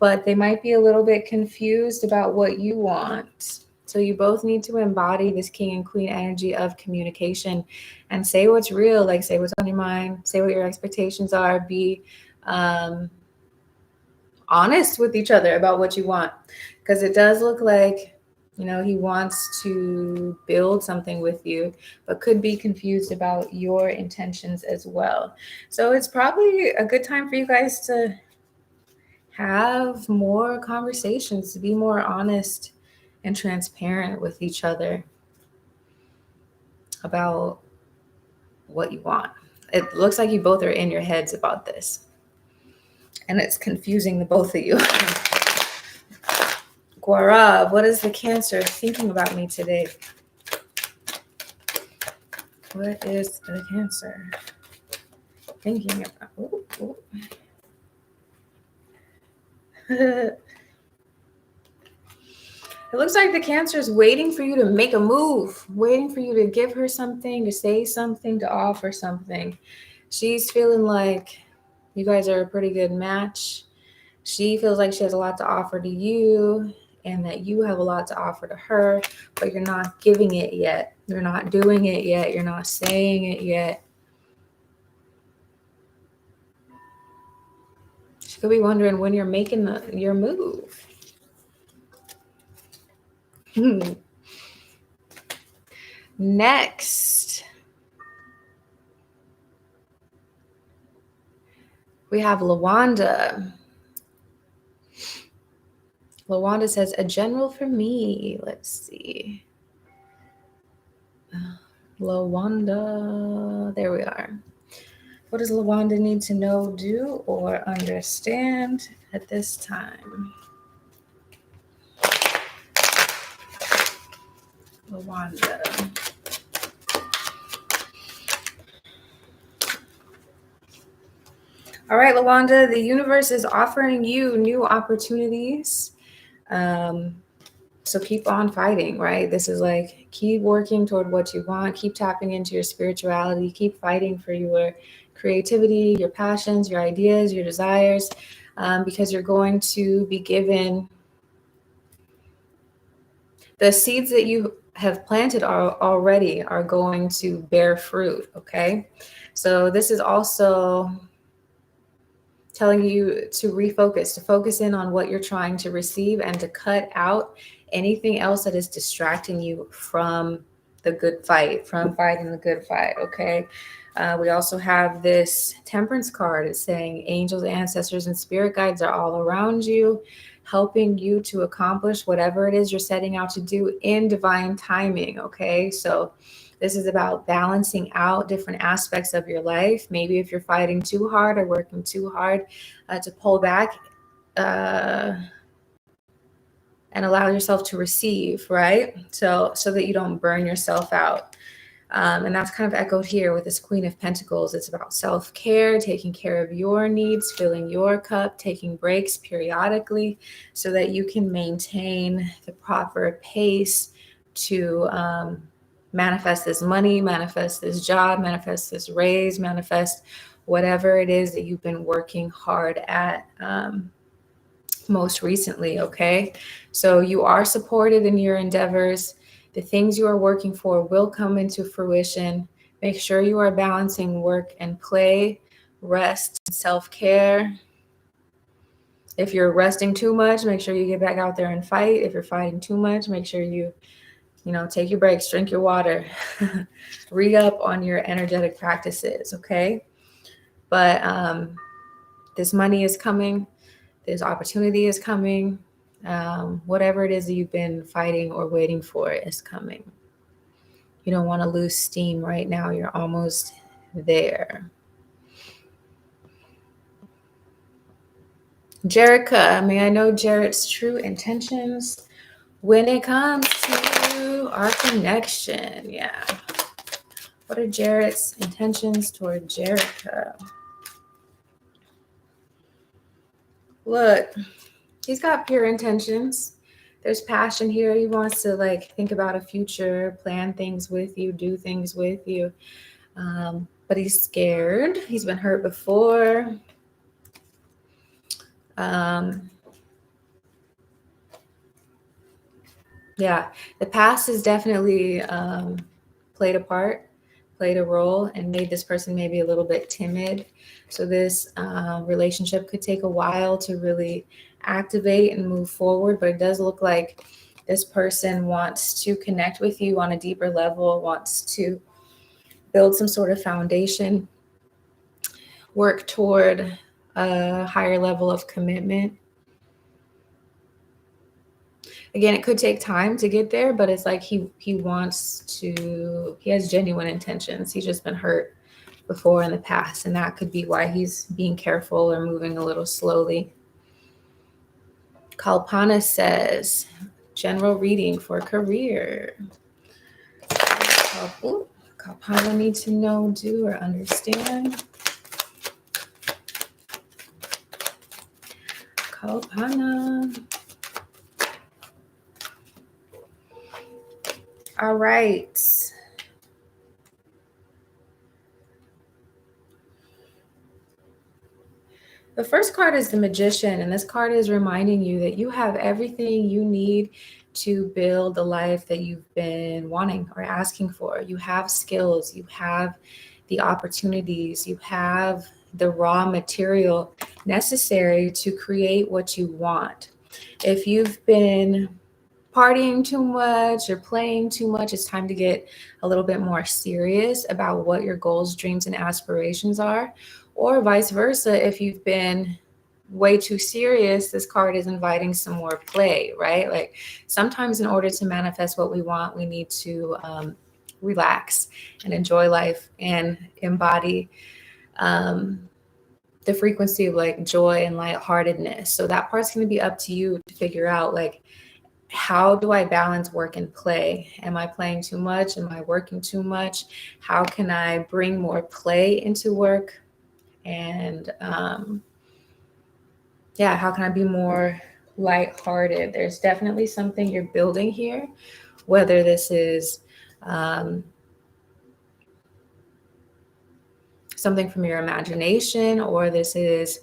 but they might be a little bit confused about what you want. So you both need to embody this king and queen energy of communication and say what's real, like say what's on your mind, say what your expectations are, be honest with each other about what you want. Because it does look like, you know, he wants to build something with you, but could be confused about your intentions as well. So it's probably a good time for you guys to have more conversations, to be more honest and transparent with each other about what you want. It looks like you both are in your heads about this, and it's confusing the both of you. Gaurav, what is the Cancer thinking about me today? What is the Cancer thinking about? Ooh, ooh. It looks like the Cancer is waiting for you to make a move, waiting for you to give her something, to say something, to offer something. She's feeling like you guys are a pretty good match. She feels like she has a lot to offer to you and that you have a lot to offer to her, but you're not giving it yet. You're not doing it yet. You're not saying it yet. She could be wondering when you're making your move. Next, we have Lawanda. Lawanda says, a general for me. Let's see. Lawanda, there we are. What does Lawanda need to know, do, or understand at this time? Lawanda. All right, Lawanda, the universe is offering you new opportunities. So keep on fighting, right? This is like, keep working toward what you want, keep tapping into your spirituality, keep fighting for your creativity, your passions, your ideas, your desires, because you're going to be given the seeds that you have planted already are going to bear fruit, okay? So this is also telling you to refocus, to focus in on what you're trying to receive and to cut out anything else that is distracting you from the good fight, from fighting the good fight, okay? We also have this temperance card. It's saying angels, ancestors, and spirit guides are all around you, helping you to accomplish whatever it is you're setting out to do in divine timing, okay? So this is about balancing out different aspects of your life. Maybe if you're fighting too hard or working too hard, to pull back and allow yourself to receive, right? So that you don't burn yourself out. And that's kind of echoed here with this Queen of Pentacles. It's about self-care, taking care of your needs, filling your cup, taking breaks periodically so that you can maintain the proper pace to manifest this money, manifest this job, manifest this raise, manifest whatever it is that you've been working hard at most recently, okay? So you are supported in your endeavors. The things you are working for will come into fruition. Make sure you are balancing work and play, rest, self-care. If you're resting too much, make sure you get back out there and fight. If you're fighting too much, make sure you take your breaks, drink your water, read up on your energetic practices, okay? But this money is coming. This opportunity is coming. Whatever it is that you've been fighting or waiting for is coming. You don't want to lose steam right now. You're almost there. Jerica, may I know Jared's true intentions when it comes to our connection? Yeah. What are Jared's intentions toward Jerica? Look, he's got pure intentions. There's passion here. He wants to think about a future, plan things with you, do things with you. But he's scared. He's been hurt before. Yeah, the past has definitely played a role, and made this person maybe a little bit timid. So this relationship could take a while to really activate and move forward, but it does look like this person wants to connect with you on a deeper level, wants to build some sort of foundation, work toward a higher level of commitment. Again, it could take time to get there, but it's like he has genuine intentions. He's just been hurt before in the past, and that could be why he's being careful or moving a little slowly. Kalpana says, general reading for career. Kalpana needs to know, do, or understand. Kalpana. All right. The first card is the Magician, and this card is reminding you that you have everything you need to build the life that you've been wanting or asking for. You have skills, you have the opportunities, you have the raw material necessary to create what you want. If you've been partying too much or playing too much, it's time to get a little bit more serious about what your goals, dreams, and aspirations are. Or vice versa, if you've been way too serious, this card is inviting some more play, right? Like sometimes in order to manifest what we want, we need to relax and enjoy life and embody the frequency of joy and lightheartedness. So that part's going to be up to you to figure out how do I balance work and play? Am I playing too much? Am I working too much? How can I bring more play into work? And how can I be more lighthearted? There's definitely something you're building here, whether this is something from your imagination, or this is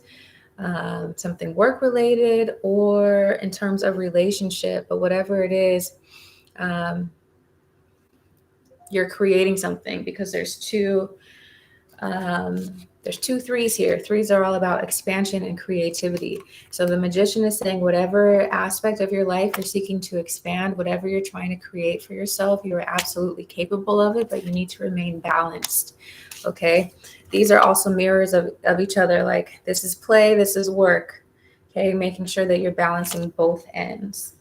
something work related, or in terms of relationship. But whatever it is, you're creating something, because there's two threes here. Threes are all about expansion and creativity. So the Magician is saying whatever aspect of your life you're seeking to expand, whatever you're trying to create for yourself, you are absolutely capable of it, but you need to remain balanced. Okay. These are also mirrors of each other. Like this is play, this is work. Okay. Making sure that you're balancing both ends.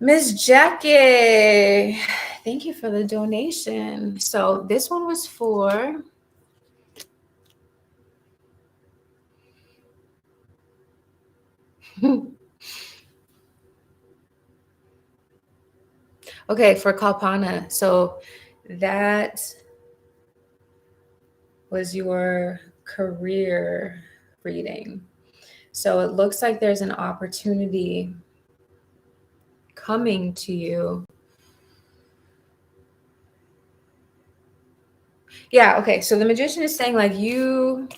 Miss Jackie, thank you for the donation. So this one was for okay, for Kalpana. So that was your career reading. So it looks like there's an opportunity coming to you. Yeah, okay. So the Magician is saying you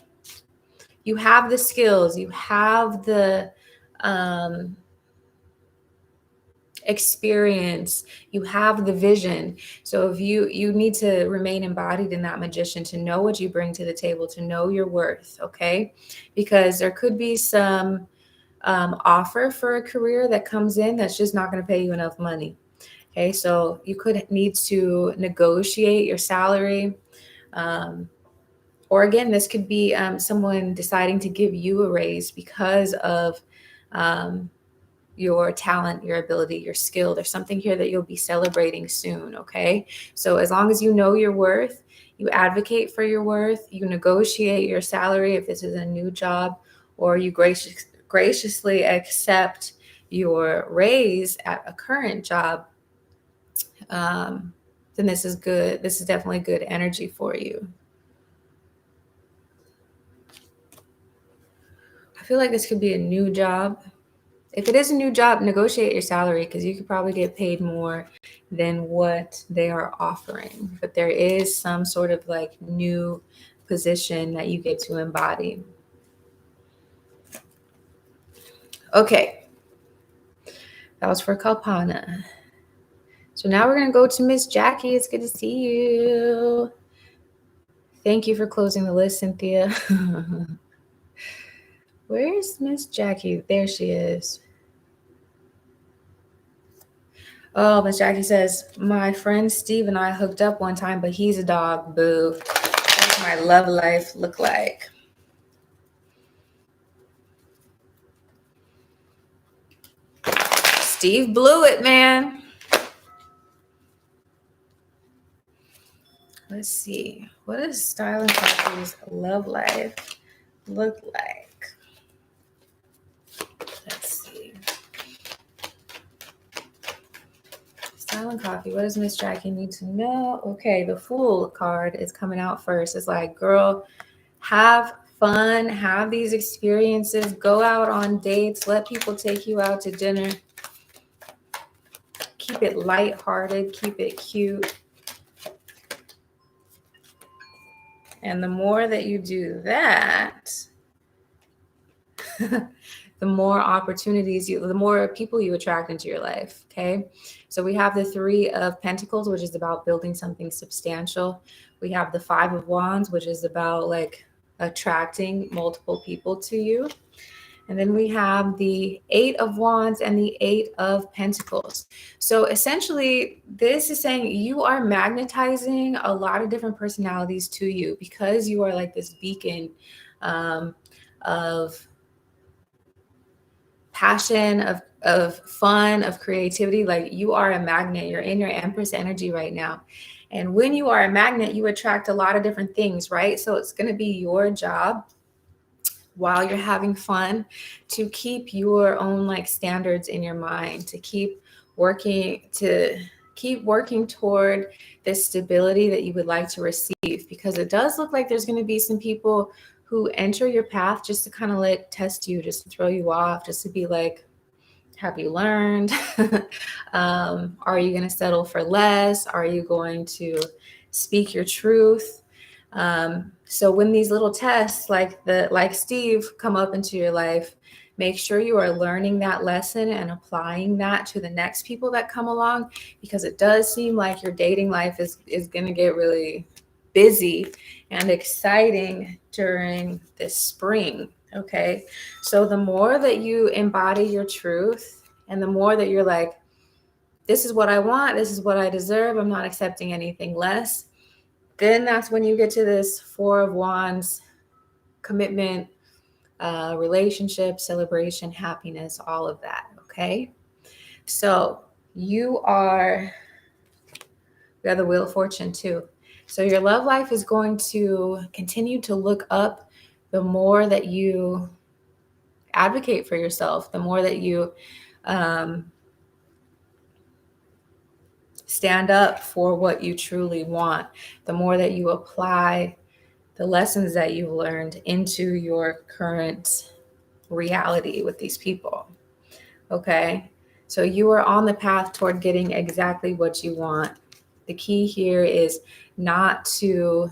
have the skills, you have the experience, you have the vision. So if you need to remain embodied in that magician, to know what you bring to the table, to know your worth, okay? Because there could be some offer for a career that comes in that's just not going to pay you enough money. Okay, so you could need to negotiate your salary. Um, or again, this could be someone deciding to give you a raise because of um, your talent, your ability, your skill. There's something here that you'll be celebrating soon, okay? So as long as you know your worth, you advocate for your worth, you negotiate your salary if this is a new job, or you graciously accept your raise at a current job, um, then this is good. This is definitely good energy for you. I feel like this could be a new job. If it is a new job, negotiate your salary because you could probably get paid more than what they are offering. But there is some sort of like new position that you get to embody. Okay, that was for Kalpana. So now we're going to go to Miss Jackie. It's good to see you. Thank you for closing the list, Cynthia. Where's Miss Jackie? There she is. Oh, Miss Jackie says, my friend Steve and I hooked up one time, but he's a dog. Boo. What does my love life look like? Steve blew it, man. Let's see. What does Style and Coffee's love life look like? Let's see. Style and Coffee. What does Miss Jackie need to know? Okay, the Fool card is coming out first. It's like, girl, have fun, have these experiences, go out on dates, let people take you out to dinner. Keep it lighthearted, keep it cute. And the more that you do that, the more opportunities the more people you attract into your life, okay? So we have the 3 of Pentacles, which is about building something substantial. We have the 5 of Wands, which is about like attracting multiple people to you. And then we have the 8 of Wands and the 8 of Pentacles. So essentially, this is saying you are magnetizing a lot of different personalities to you because you are like this beacon of passion, of fun, of creativity. Like you are a magnet. You're in your Empress energy right now. And when you are a magnet, you attract a lot of different things, right? So it's going to be your job while you're having fun to keep your own like standards in your mind, to keep working toward this stability that you would like to receive, because it does look like there's going to be some people who enter your path just to kind of like test you, just to throw you off, just to be like, have you learned? Are you going to settle for less? Are you going to speak your truth? So when these little tests like Steve come up into your life, make sure you are learning that lesson and applying that to the next people that come along, because it does seem like your dating life is going to get really busy and exciting during this spring. Okay. So the more that you embody your truth and the more that you're like, this is what I want, this is what I deserve, I'm not accepting anything less, then that's when you get to this 4 of Wands, commitment, relationship, celebration, happiness, all of that, okay? So we have the Wheel of Fortune too. So your love life is going to continue to look up the more that you advocate for yourself, the more that you stand up for what you truly want, the more that you apply the lessons that you've learned into your current reality with these people. Okay. So you are on the path toward getting exactly what you want. The key here is not to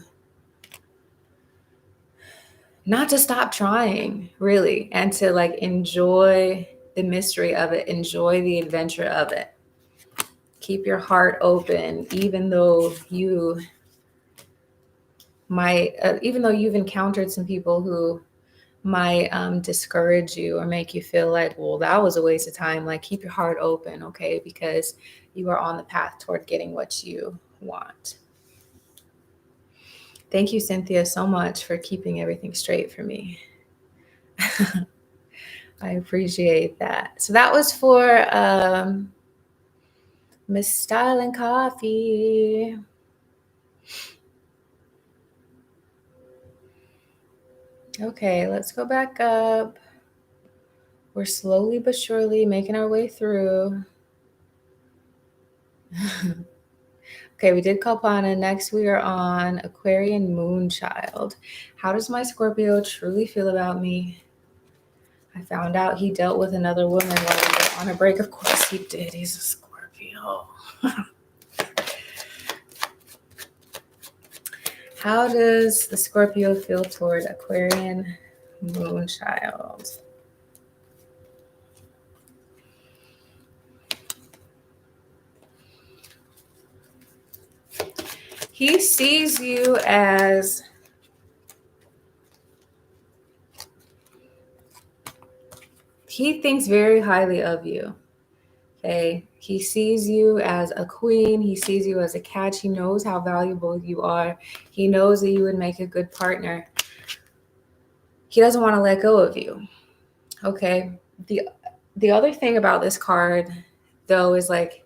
stop trying, really, and to like enjoy the mystery of it, enjoy the adventure of it. Keep your heart open, even though even though you've encountered some people who might discourage you or make you feel like, well, that was a waste of time. Like, keep your heart open, okay? Because you are on the path toward getting what you want. Thank you, Cynthia, so much for keeping everything straight for me. I appreciate that. So that was for Miss Style and Coffee. Okay, let's go back up. We're slowly but surely making our way through. Okay, we did Kalpana. Next, we are on Aquarian Moonchild. How does my Scorpio truly feel about me? I found out he dealt with another woman while we were on a break. Of course he did. He's a Scorpio. How does the Scorpio feel toward Aquarian Moonchild? He sees you as he thinks very highly of you. Okay. He sees you as a queen. He sees you as a catch. He knows how valuable you are. He knows that you would make a good partner. He doesn't want to let go of you. Okay. The other thing about this card, though, is like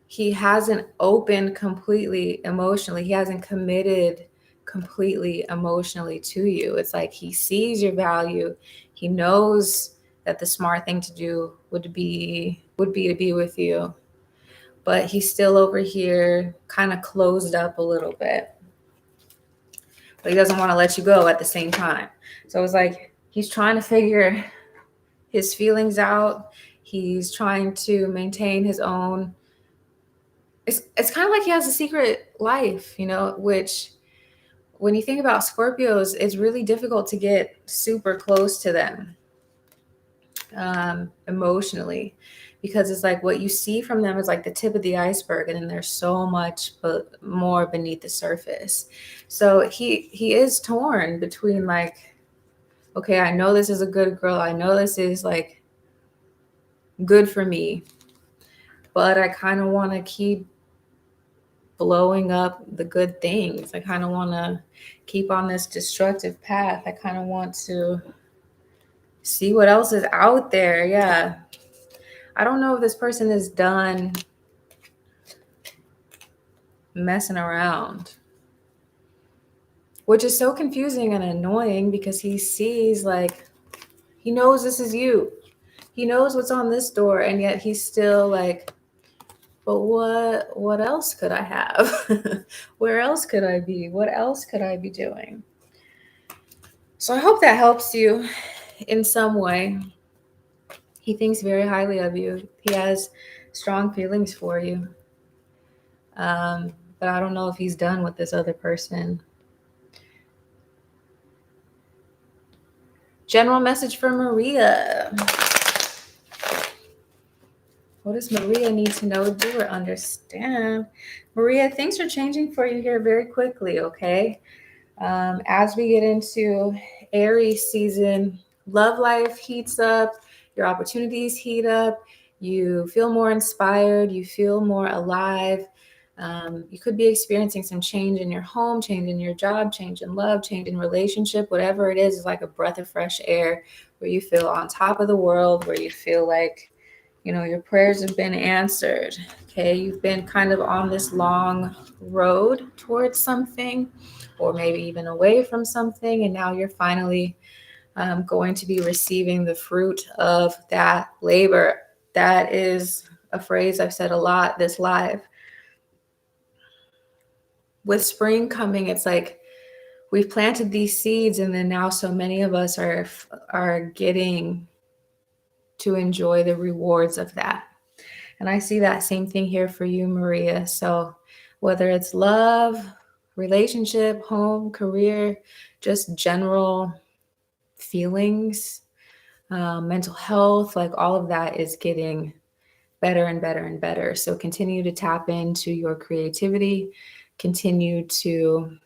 he hasn't opened completely emotionally. He hasn't committed completely emotionally to you. It's like he sees your value. He knows that the smart thing to do would be to be with you. But he's still over here kind of closed up a little bit. But he doesn't want to let you go at the same time. So it's like he's trying to figure his feelings out. He's trying to maintain his own. It's kind of like he has a secret life, which when you think about Scorpios, it's really difficult to get super close to them emotionally, because it's like what you see from them is like the tip of the iceberg, and then there's so much more beneath the surface. So he is torn between like, okay, I know this is a good girl, I know this is like good for me, but I kind of want to keep blowing up the good things. I kind of want to keep on this destructive path. I kind of want to see what else is out there. Yeah. I don't know if this person is done messing around, which is so confusing and annoying because he sees like, he knows this is you. He knows what's on this door, and yet he's still like, but what else could I have? Where else could I be? What else could I be doing? So I hope that helps you in some way. He thinks very highly of you. He has strong feelings for you. But I don't know if he's done with this other person. General message for Maria. What does Maria need to know, do, or understand? Maria, things are changing for you here very quickly, okay? As we get into Aries season, love life heats up, your opportunities heat up, you feel more inspired, you feel more alive. You could be experiencing some change in your home, change in your job, change in love, change in relationship, whatever it is like a breath of fresh air where you feel on top of the world, where you feel like, your prayers have been answered. Okay, you've been kind of on this long road towards something, or maybe even away from something, and now you're finally going to be receiving the fruit of that labor. That is a phrase I've said a lot this live. With spring coming, it's like we've planted these seeds, and then now so many of us are getting to enjoy the rewards of that. And I see that same thing here for you, Maria. So whether it's love, relationship, home, career, just general feelings, mental health, like all of that is getting better and better and better. So continue to tap into your creativity, continue to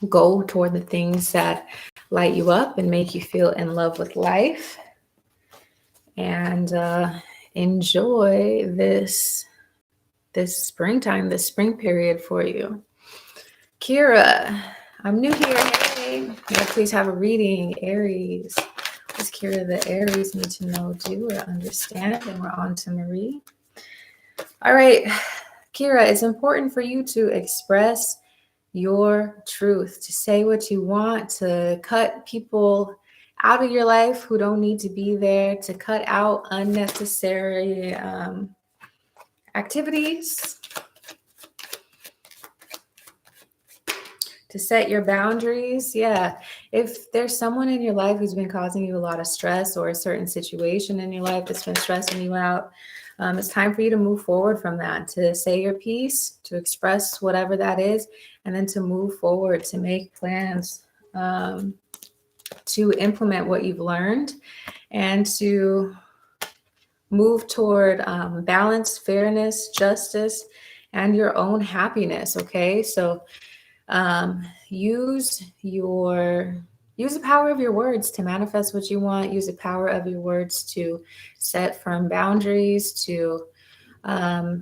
go toward the things that light you up and make you feel in love with life. And enjoy this springtime, this spring period for you. Kira, I'm new here. Hey, may I please have a reading? Aries. What does Kira the Aries need to know, do, or understand? And we're on to Marie. All right, Kira, it's important for you to express your truth, to say what you want, to cut people out of your life who don't need to be there, to cut out unnecessary activities, to set your boundaries. Yeah. If there's someone in your life who's been causing you a lot of stress, or a certain situation in your life that's been stressing you out, it's time for you to move forward from that, to say your piece, to express whatever that is, and then to move forward, to make plans, to implement what you've learned, and to move toward balance, fairness, justice, and your own happiness. Okay. So use the power of your words to manifest what you want. Use the power of your words to set firm boundaries, to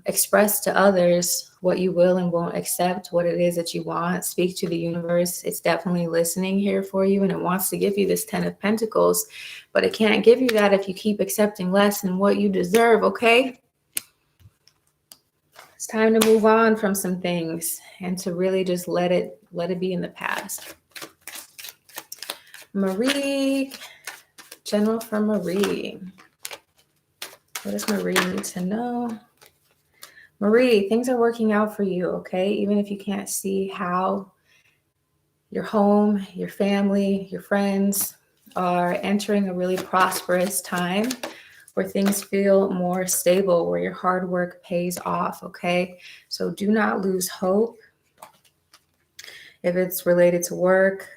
express to others what you will and won't accept, what it is that you want. Speak to the universe. It's definitely listening here for you, and it wants to give you this 10 of Pentacles, but it can't give you that if you keep accepting less than what you deserve. Okay. It's time to move on from some things and to really just let it be in the past. Marie, general for Marie. What does Marie need to know? Marie, things are working out for you, okay? Even if you can't see how, your home, your family, your friends are entering a really prosperous time where things feel more stable, where your hard work pays off, okay? So do not lose hope. If it's related to work,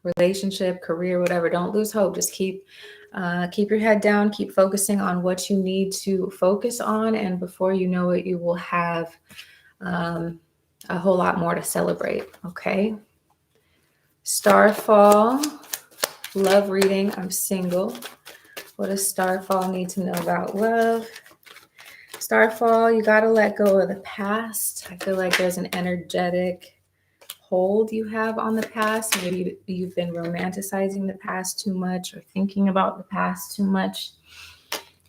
relationship, career, whatever, don't lose hope. Just keep your head down, keep focusing on what you need to focus on, and before you know it, you will have a whole lot more to celebrate, okay? Starfall, love reading, I'm single. What does Starfall need to know about love? Starfall, you got to let go of the past. I feel like there's an energetic hold you have on the past. Maybe you've been romanticizing the past too much, or thinking about the past too much.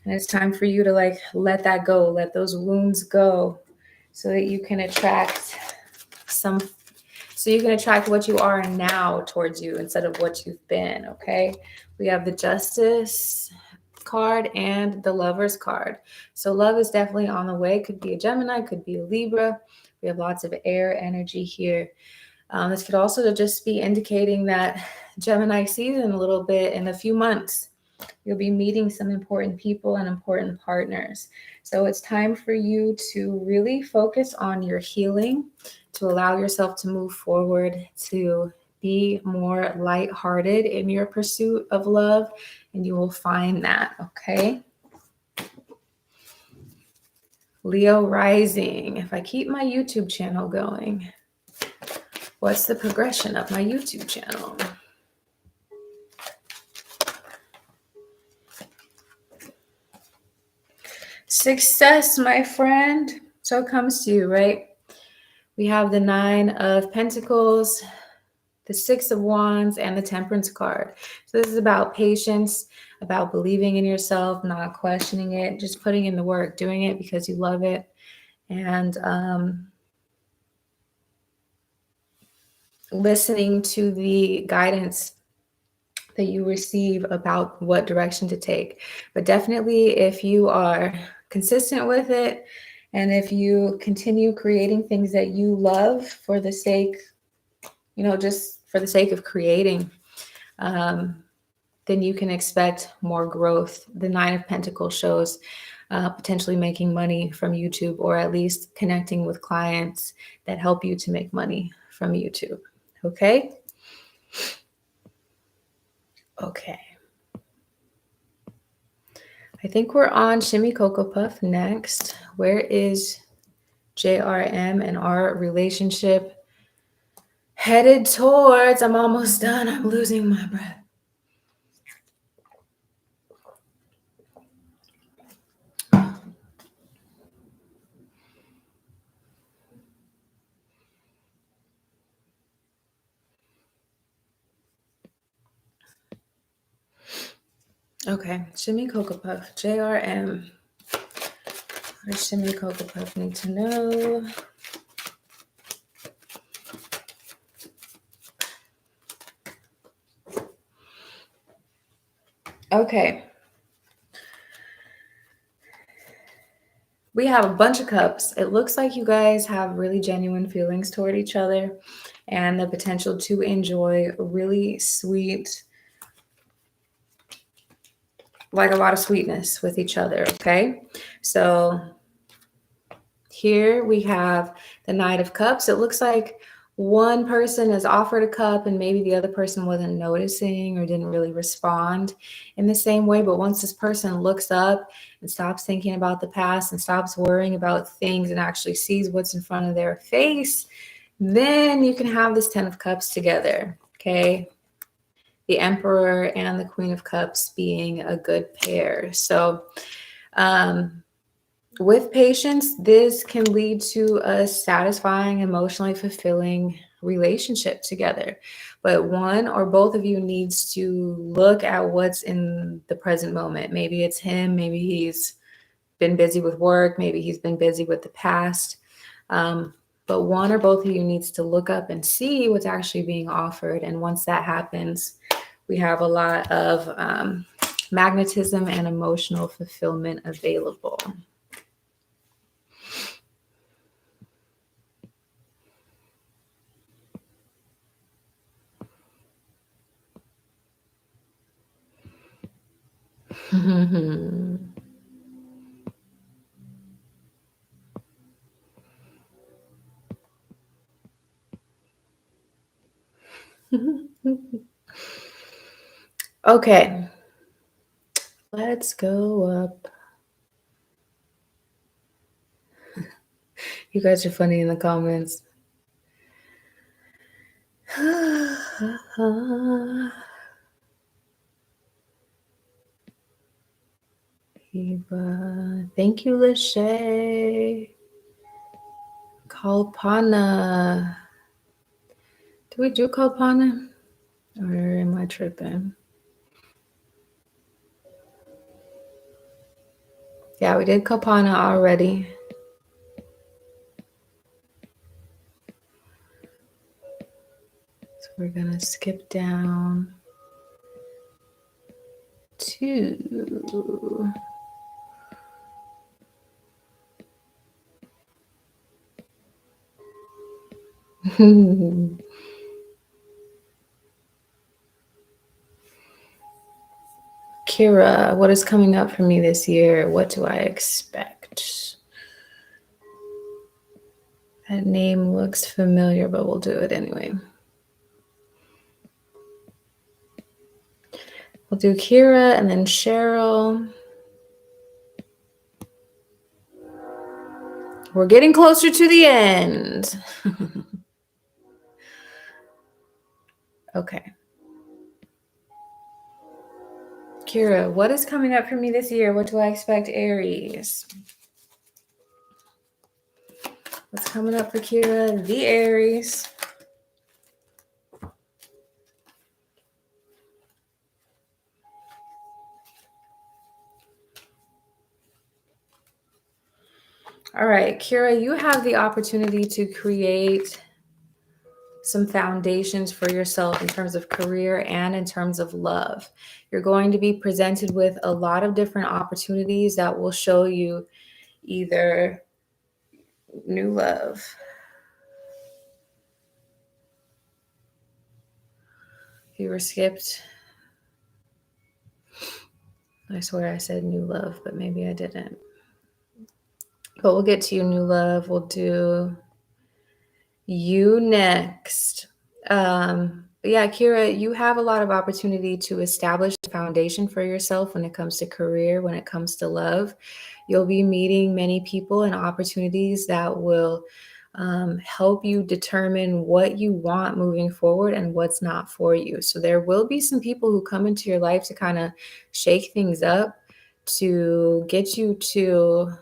And it's time for you to let that go, let those wounds go, so that you can attract what you are now towards you instead of what you've been, okay? We have the Justice card and the Lovers card. So love is definitely on the way. Could be a Gemini, could be a Libra. We have lots of air energy here. This could also just be indicating that Gemini season a little bit in a few months. You'll be meeting some important people and important partners. So it's time for you to really focus on your healing, to allow yourself to move forward, to be more lighthearted in your pursuit of love, and you will find that, okay? Leo rising. If I keep my YouTube channel going, what's the progression of my YouTube channel? Success, my friend. So it comes to you, right? We have the 9 of Pentacles, the 6 of Wands, and the Temperance card. So this is about patience, about believing in yourself, not questioning it, just putting in the work, doing it because you love it, and listening to the guidance that you receive about what direction to take. But definitely, if you are consistent with it, and if you continue creating things that you love for the sake, just for the sake of creating, then you can expect more growth. The 9 of Pentacles shows potentially making money from YouTube, or at least connecting with clients that help you to make money from YouTube. Okay? Okay. I think we're on Shimmy Cocoa Puff next. Where is JRM and our relationship headed towards? I'm almost done. I'm losing my breath. Okay, Shimmy Cocoa Puff, JRM. What does Shimmy Cocoa Puff need to know? Okay. We have a bunch of cups. It looks like you guys have really genuine feelings toward each other and the potential to enjoy really sweet, like a lot of sweetness with each other, okay? So here we have the Knight of Cups. It looks like one person has offered a cup and maybe the other person wasn't noticing or didn't really respond in the same way. But once this person looks up and stops thinking about the past and stops worrying about things and actually sees what's in front of their face, then you can have this 10 of Cups together, okay? The Emperor and the Queen of Cups being a good pair. So, with patience, this can lead to a satisfying, emotionally fulfilling relationship together. But one or both of you needs to look at what's in the present moment. Maybe it's him, maybe he's been busy with work, maybe he's been busy with the past. But one or both of you needs to look up and see what's actually being offered. And once that happens, we have a lot of magnetism and emotional fulfillment available. Okay, let's go up. You guys are funny in the comments. Thank you, Lachey. Kalpana. Do we do Kalpana? Or am I tripping? Yeah, we did Kalpana already. So we're going to skip down to Kira. What is coming up for me this year? What do I expect? That name looks familiar, but we'll do it anyway. We'll do Kira and then Cheryl. We're getting closer to the end. Okay. Kira, what is coming up for me this year? What do I expect, Aries? What's coming up for Kira, the Aries? All right, Kira, you have the opportunity to create some foundations for yourself in terms of career and in terms of love. You're going to be presented with a lot of different opportunities that will show you either new love. You were skipped. I swear I said new love, but maybe I didn't. But we'll get to you, new love. We'll do you next. yeah, Kira, you have a lot of opportunity to establish a foundation for yourself when it comes to career, when it comes to love. You'll be meeting many people and opportunities that will help you determine what you want moving forward and what's not for you. So there will be some people who come into your life to kind of shake things up, to get you to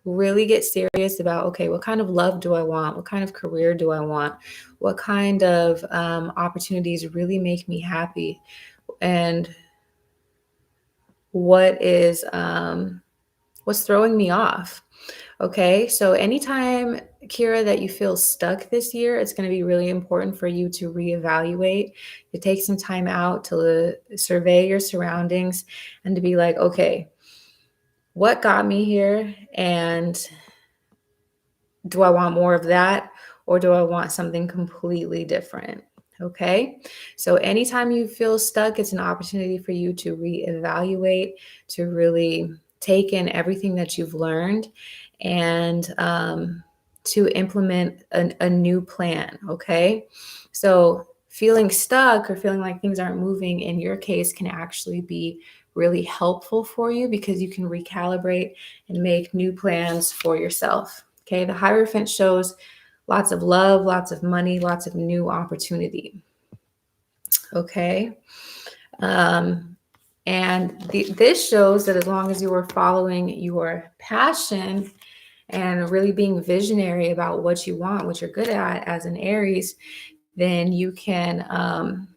really get serious about, okay, what kind of love do I want? What kind of career do I want? What kind of opportunities really make me happy? And what is what's throwing me off? Okay, so anytime, Kira, that you feel stuck this year, it's going to be really important for you to reevaluate, to take some time out to survey your surroundings and to be like, okay, what got me here? And do I want more of that, or do I want something completely different? Okay. So anytime you feel stuck, it's an opportunity for you to reevaluate, to really take in everything that you've learned, and to implement a new plan. Okay. So feeling stuck or feeling like things aren't moving in your case can actually be really helpful for you, because you can recalibrate and make new plans for yourself. Okay, the Hierophant shows lots of love, lots of money, lots of new opportunity. Okay. And this shows that as long as you are following your passion and really being visionary about what you want, what you're good at as an Aries, then you can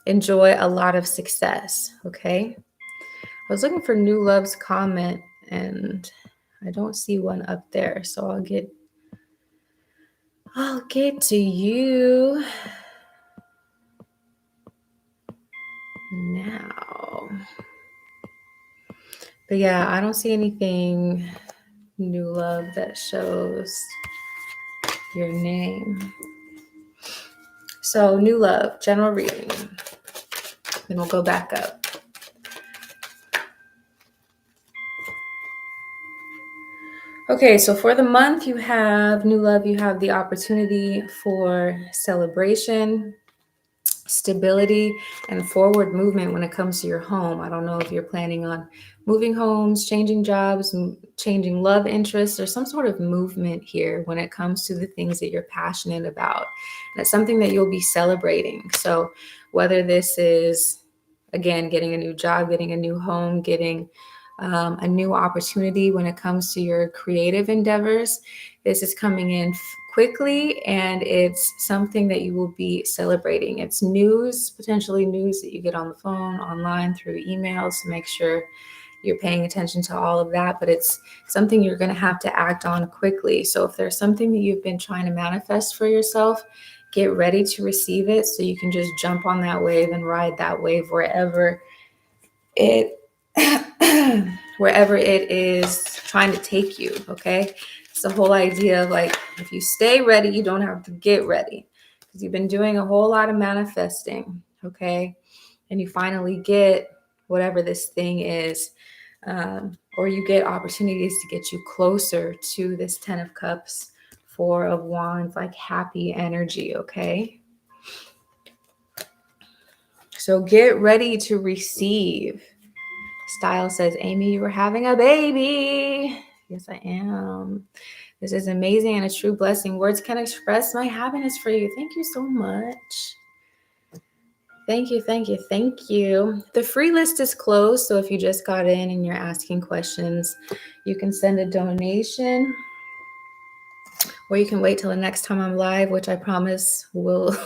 enjoy a lot of success. Okay. I was looking for New Love's comment and I don't see one up there. So I'll get to you now. But yeah, I don't see anything, New Love, that shows your name. So New Love, general reading. Then we'll go back up. Okay, so for the month, you have, New Love, you have the opportunity for celebration, stability, and forward movement when it comes to your home. I don't know if you're planning on moving homes, changing jobs, changing love interests, or some sort of movement here when it comes to the things that you're passionate about. And it's something that you'll be celebrating. So whether this is, again, getting a new job, getting a new home, getting a new opportunity when it comes to your creative endeavors, this is coming in quickly, and it's something that you will be celebrating. It's news, potentially news that you get on the phone, online, through emails, to make sure you're paying attention to all of that, but it's something you're going to have to act on quickly. So if there's something that you've been trying to manifest for yourself, get ready to receive it so you can just jump on that wave and ride that wave wherever it wherever it is trying to take you. Okay, it's the whole idea of, like, if you stay ready, you don't have to get ready, because you've been doing a whole lot of manifesting. Okay, and you finally get whatever this thing is, or you get opportunities to get you closer to this 10 of Cups, 4 of Wands, like happy energy. Okay, so get ready to receive. Style says, Amy, you were having a baby. Yes, I am. This is amazing and a true blessing. Words can express my happiness for you. Thank you so much. Thank you, thank you, thank you. The free list is closed, so if you just got in and you're asking questions, you can send a donation, or you can wait till the next time I'm live, which I promise will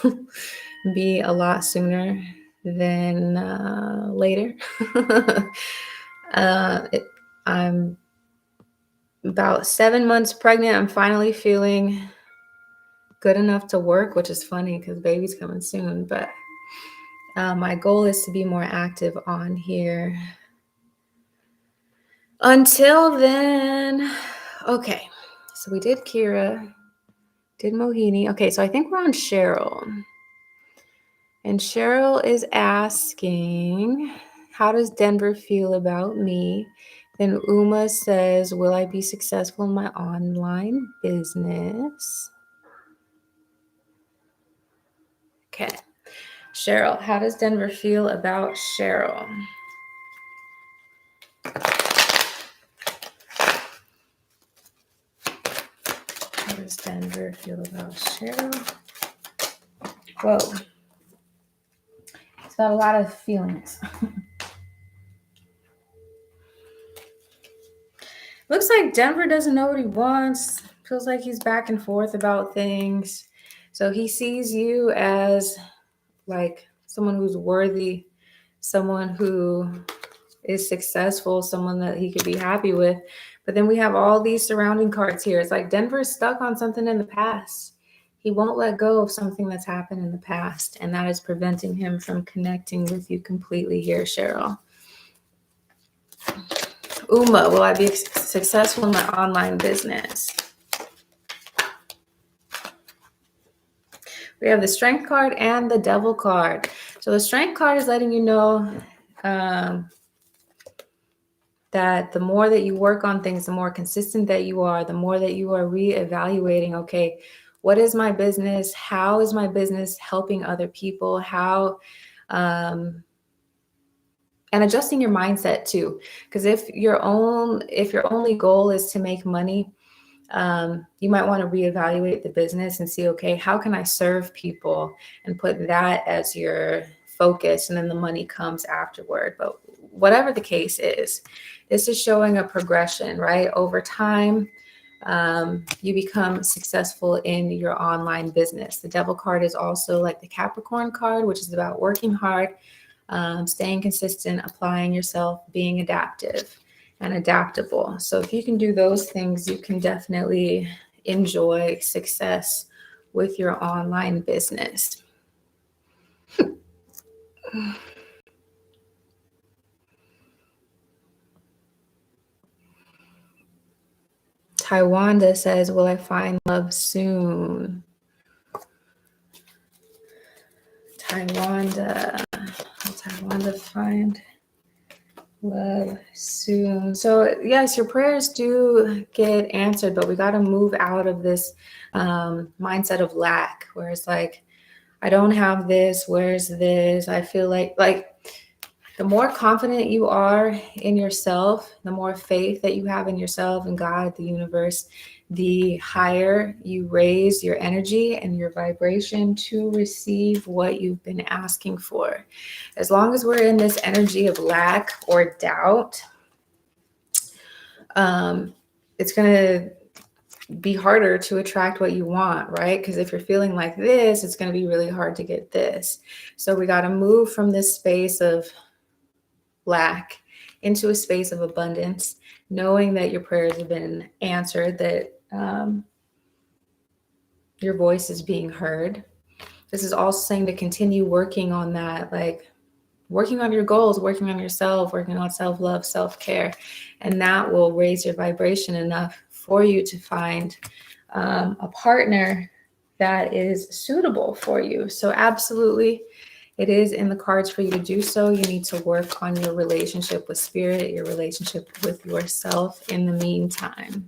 be a lot sooner than later. I'm about 7 months pregnant. I'm finally feeling good enough to work, which is funny because baby's coming soon. But my goal is to be more active on here. Until then, okay. So we did Kira, did Mohini. Okay, so I think we're on Cheryl. And Cheryl is asking, how does Denver feel about me? Then Uma says, will I be successful in my online business? Okay. Cheryl, how does Denver feel about Cheryl? How does Denver feel about Cheryl? Whoa. It's got a lot of feelings. Looks like Denver doesn't know what he wants. Feels like he's back and forth about things. So he sees you as like someone who's worthy, someone who is successful, someone that he could be happy with. But then we have all these surrounding cards here. It's like Denver's stuck on something in the past. He won't let go of something that's happened in the past, and that is preventing him from connecting with you completely here, Cheryl. Uma, will I be successful in my online business? We have the Strength card and the Devil card. So the Strength card is letting you know that the more that you work on things, the more consistent that you are, the more that you are reevaluating, okay, what is my business? How is my business helping other people? How, and adjusting your mindset too. Because if your only goal is to make money, you might want to reevaluate the business and see, okay, how can I serve people, and put that as your focus, and then the money comes afterward. But whatever the case is, this is showing a progression, right? Over time, you become successful in your online business. The Devil card is also like the Capricorn card, which is about working hard, staying consistent, applying yourself, being adaptive and adaptable. So if you can do those things, you can definitely enjoy success with your online business. Taiwanda says, will I find love soon? Taiwanda, will Taiwanda find love soon? So yes, your prayers do get answered, but we got to move out of this mindset of lack, where it's like, I don't have this, where's this? I feel like the more confident you are in yourself, the more faith that you have in yourself and God, the universe, the higher you raise your energy and your vibration to receive what you've been asking for. As long as we're in this energy of lack or doubt, it's going to be harder to attract what you want, right? Because if you're feeling like this, it's going to be really hard to get this. So we got to move from this space of lack into a space of abundance, knowing that your prayers have been answered, that your voice is being heard. This is also saying to continue working on that, like working on your goals, working on yourself, working on self-love, self-care, and that will raise your vibration enough for you to find a partner that is suitable for you. So absolutely, it is in the cards for you to do so. You need to work on your relationship with spirit, your relationship with yourself in the meantime.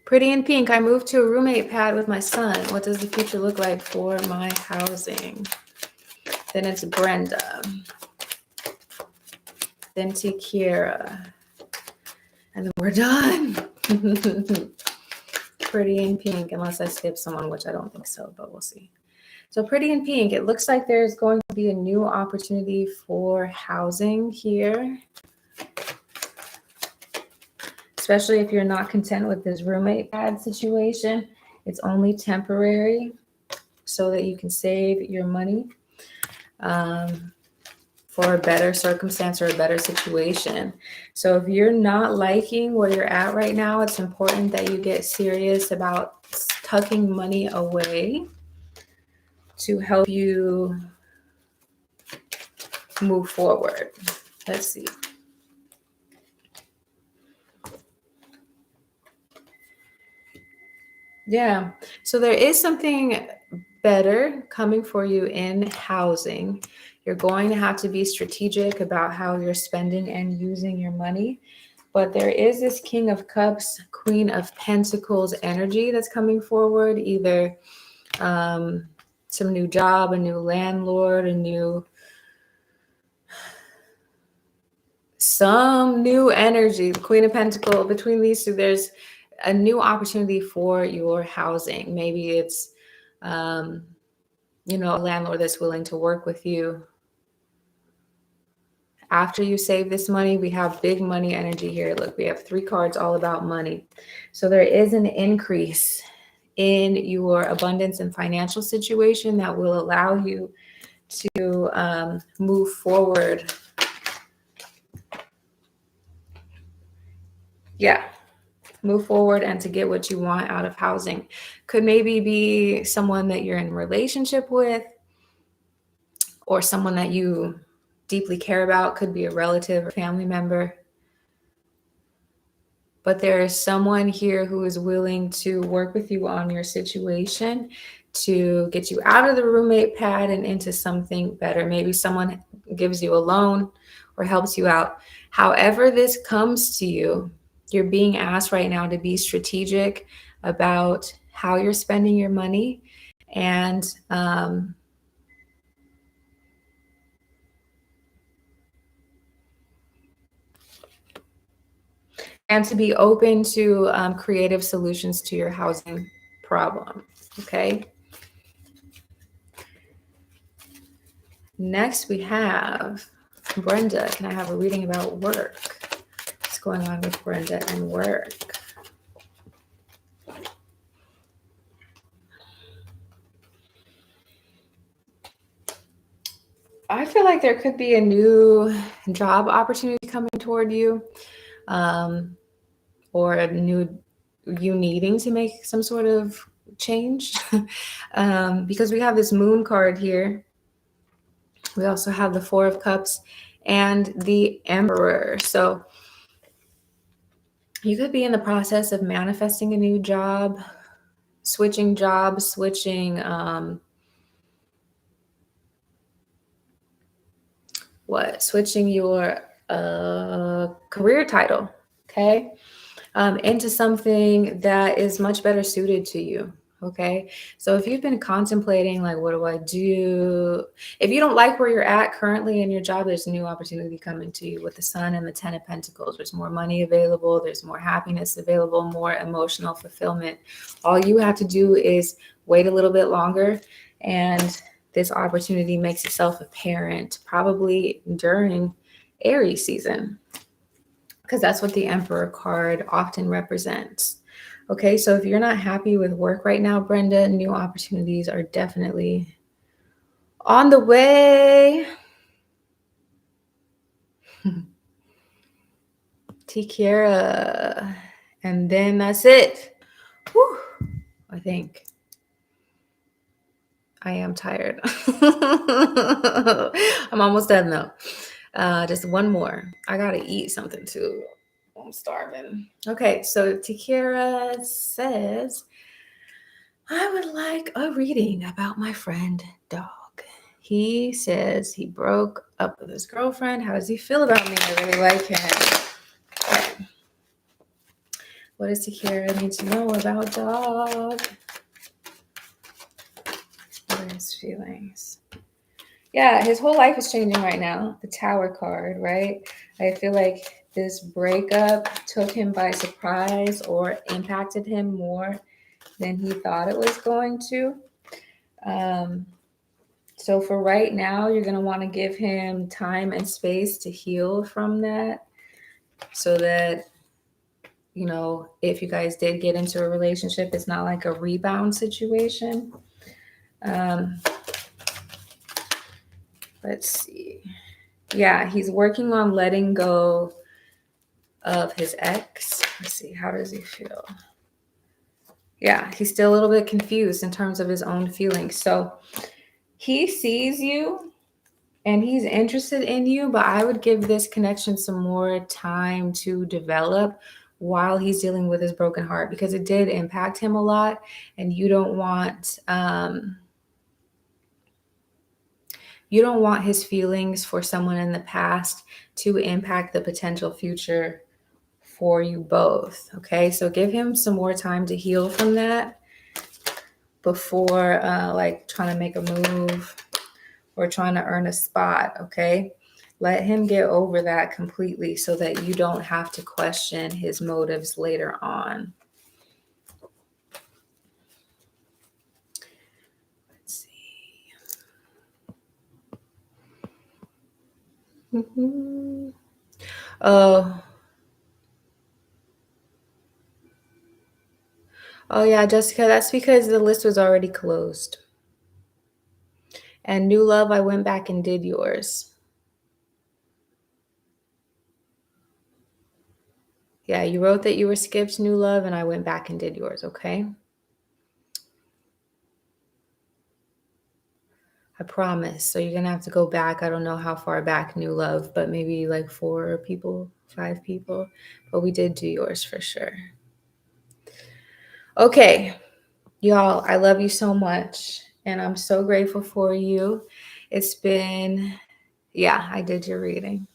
Pretty in pink. I moved to a roommate pad with my son. What does the future look like for my housing? Then it's Brenda. Then Tiara. And then we're done. Pretty in pink, unless I skip someone, which I don't think so, but we'll see. So pretty in pink, it looks like there's going to be a new opportunity for housing here. Especially if you're not content with this roommate pad situation. It's only temporary so that you can save your money for a better circumstance or a better situation. So if you're not liking where you're at right now, it's important that you get serious about tucking money away to help you move forward. Let's see. Yeah. So there is something better coming for you in housing. You're going to have to be strategic about how you're spending and using your money. But there is this King of Cups, Queen of Pentacles energy that's coming forward, either some new job, a new landlord, some new energy. The Queen of Pentacles, between these two, there's a new opportunity for your housing. Maybe it's, a landlord that's willing to work with you. After you save this money, we have big money energy here. Look, we have 3 cards all about money. So there is an increase in your abundance and financial situation that will allow you to move forward. Yeah, move forward and to get what you want out of housing. Could maybe be someone that you're in a relationship with, or someone that you deeply care about. Could be a relative or family member. But there is someone here who is willing to work with you on your situation to get you out of the roommate pad and into something better. Maybe someone gives you a loan or helps you out. However this comes to you, you're being asked right now to be strategic about how you're spending your money, and to be open to creative solutions to your housing problem. Okay. Next, we have Brenda. Can I have a reading about work? What's going on with Brenda and work? I feel like there could be a new job opportunity coming toward you, or a new you needing to make some sort of change. Because we have this Moon card here. We also have the 4 of Cups and the Emperor. So you could be in the process of manifesting a new job, switching jobs, switching switching your career title, okay, into something that is much better suited to you. Okay, so if you've been contemplating, like, what do I do? If you don't like where you're at currently in your job, there's a new opportunity coming to you with the Sun and the 10 of Pentacles. There's more money available. There's more happiness available, more emotional fulfillment. All you have to do is wait a little bit longer, and this opportunity makes itself apparent probably during Aries season, because that's what the Emperor card often represents. Okay, so if you're not happy with work right now, Brenda, new opportunities are definitely on the way. Tiara. And then that's it. Whew, I think. I am tired. I'm almost done though. Just one more. I gotta eat something too. I'm starving. Okay, so Tiara says, I would like a reading about my friend Dog. He says he broke up with his girlfriend. How does he feel about me? I really like him. Okay. What does Tiara need to know about Dog? What are his feelings? Yeah, his whole life is changing right now. The Tower card, right? I feel like this breakup took him by surprise or impacted him more than he thought it was going to. So for right now, you're going to want to give him time and space to heal from that, so that, if you guys did get into a relationship, it's not like a rebound situation. Let's see. Yeah, he's working on letting go of his ex. Let's see, how does he feel? Yeah, he's still a little bit confused in terms of his own feelings. So he sees you and he's interested in you, but I would give this connection some more time to develop while he's dealing with his broken heart, because it did impact him a lot, and you don't want You don't want his feelings for someone in the past to impact the potential future for you both. Okay, so give him some more time to heal from that before like trying to make a move or trying to earn a spot. Okay, let him get over that completely so that you don't have to question his motives later on. Let's see. Oh, oh yeah, Jessica, that's because the list was already closed. And new love, I went back and did yours. Yeah, you wrote that you were skipped new love, and I went back and did yours, okay? I promise. So you're gonna have to go back. I don't know how far back new love, but maybe like 4 people, 5 people. But we did do yours for sure. Okay, y'all, I love you so much. And I'm so grateful for you. It's been, yeah, I did your reading.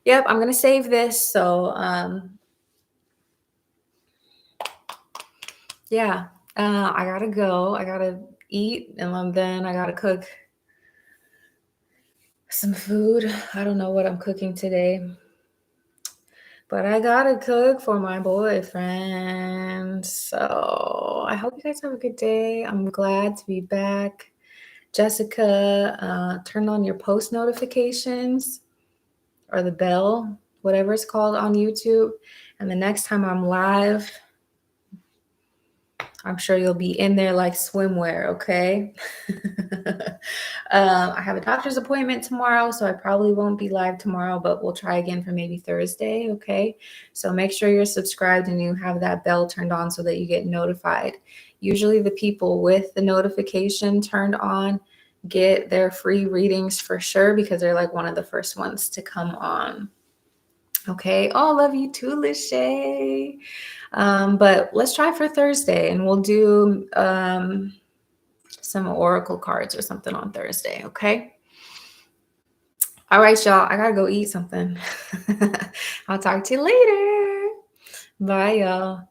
Yep, I'm gonna save this. So yeah, I gotta go. I gotta eat, and then I gotta cook some food. I don't know what I'm cooking today, but I gotta cook for my boyfriend. So I hope you guys have a good day. I'm glad to be back. Jessica, turn on your post notifications or the bell, whatever it's called on YouTube. And the next time I'm live, I'm sure you'll be in there like swimwear, okay? I have a doctor's appointment tomorrow, so I probably won't be live tomorrow, but we'll try again for maybe Thursday, okay? So make sure you're subscribed and you have that bell turned on so that you get notified. Usually the people with the notification turned on get their free readings for sure because they're like one of the first ones to come on. Okay. Oh, love you too, Lachey. But let's try for Thursday and we'll do some oracle cards or something on Thursday. Okay. All right, y'all. I gotta go eat something. I'll talk to you later. Bye, y'all.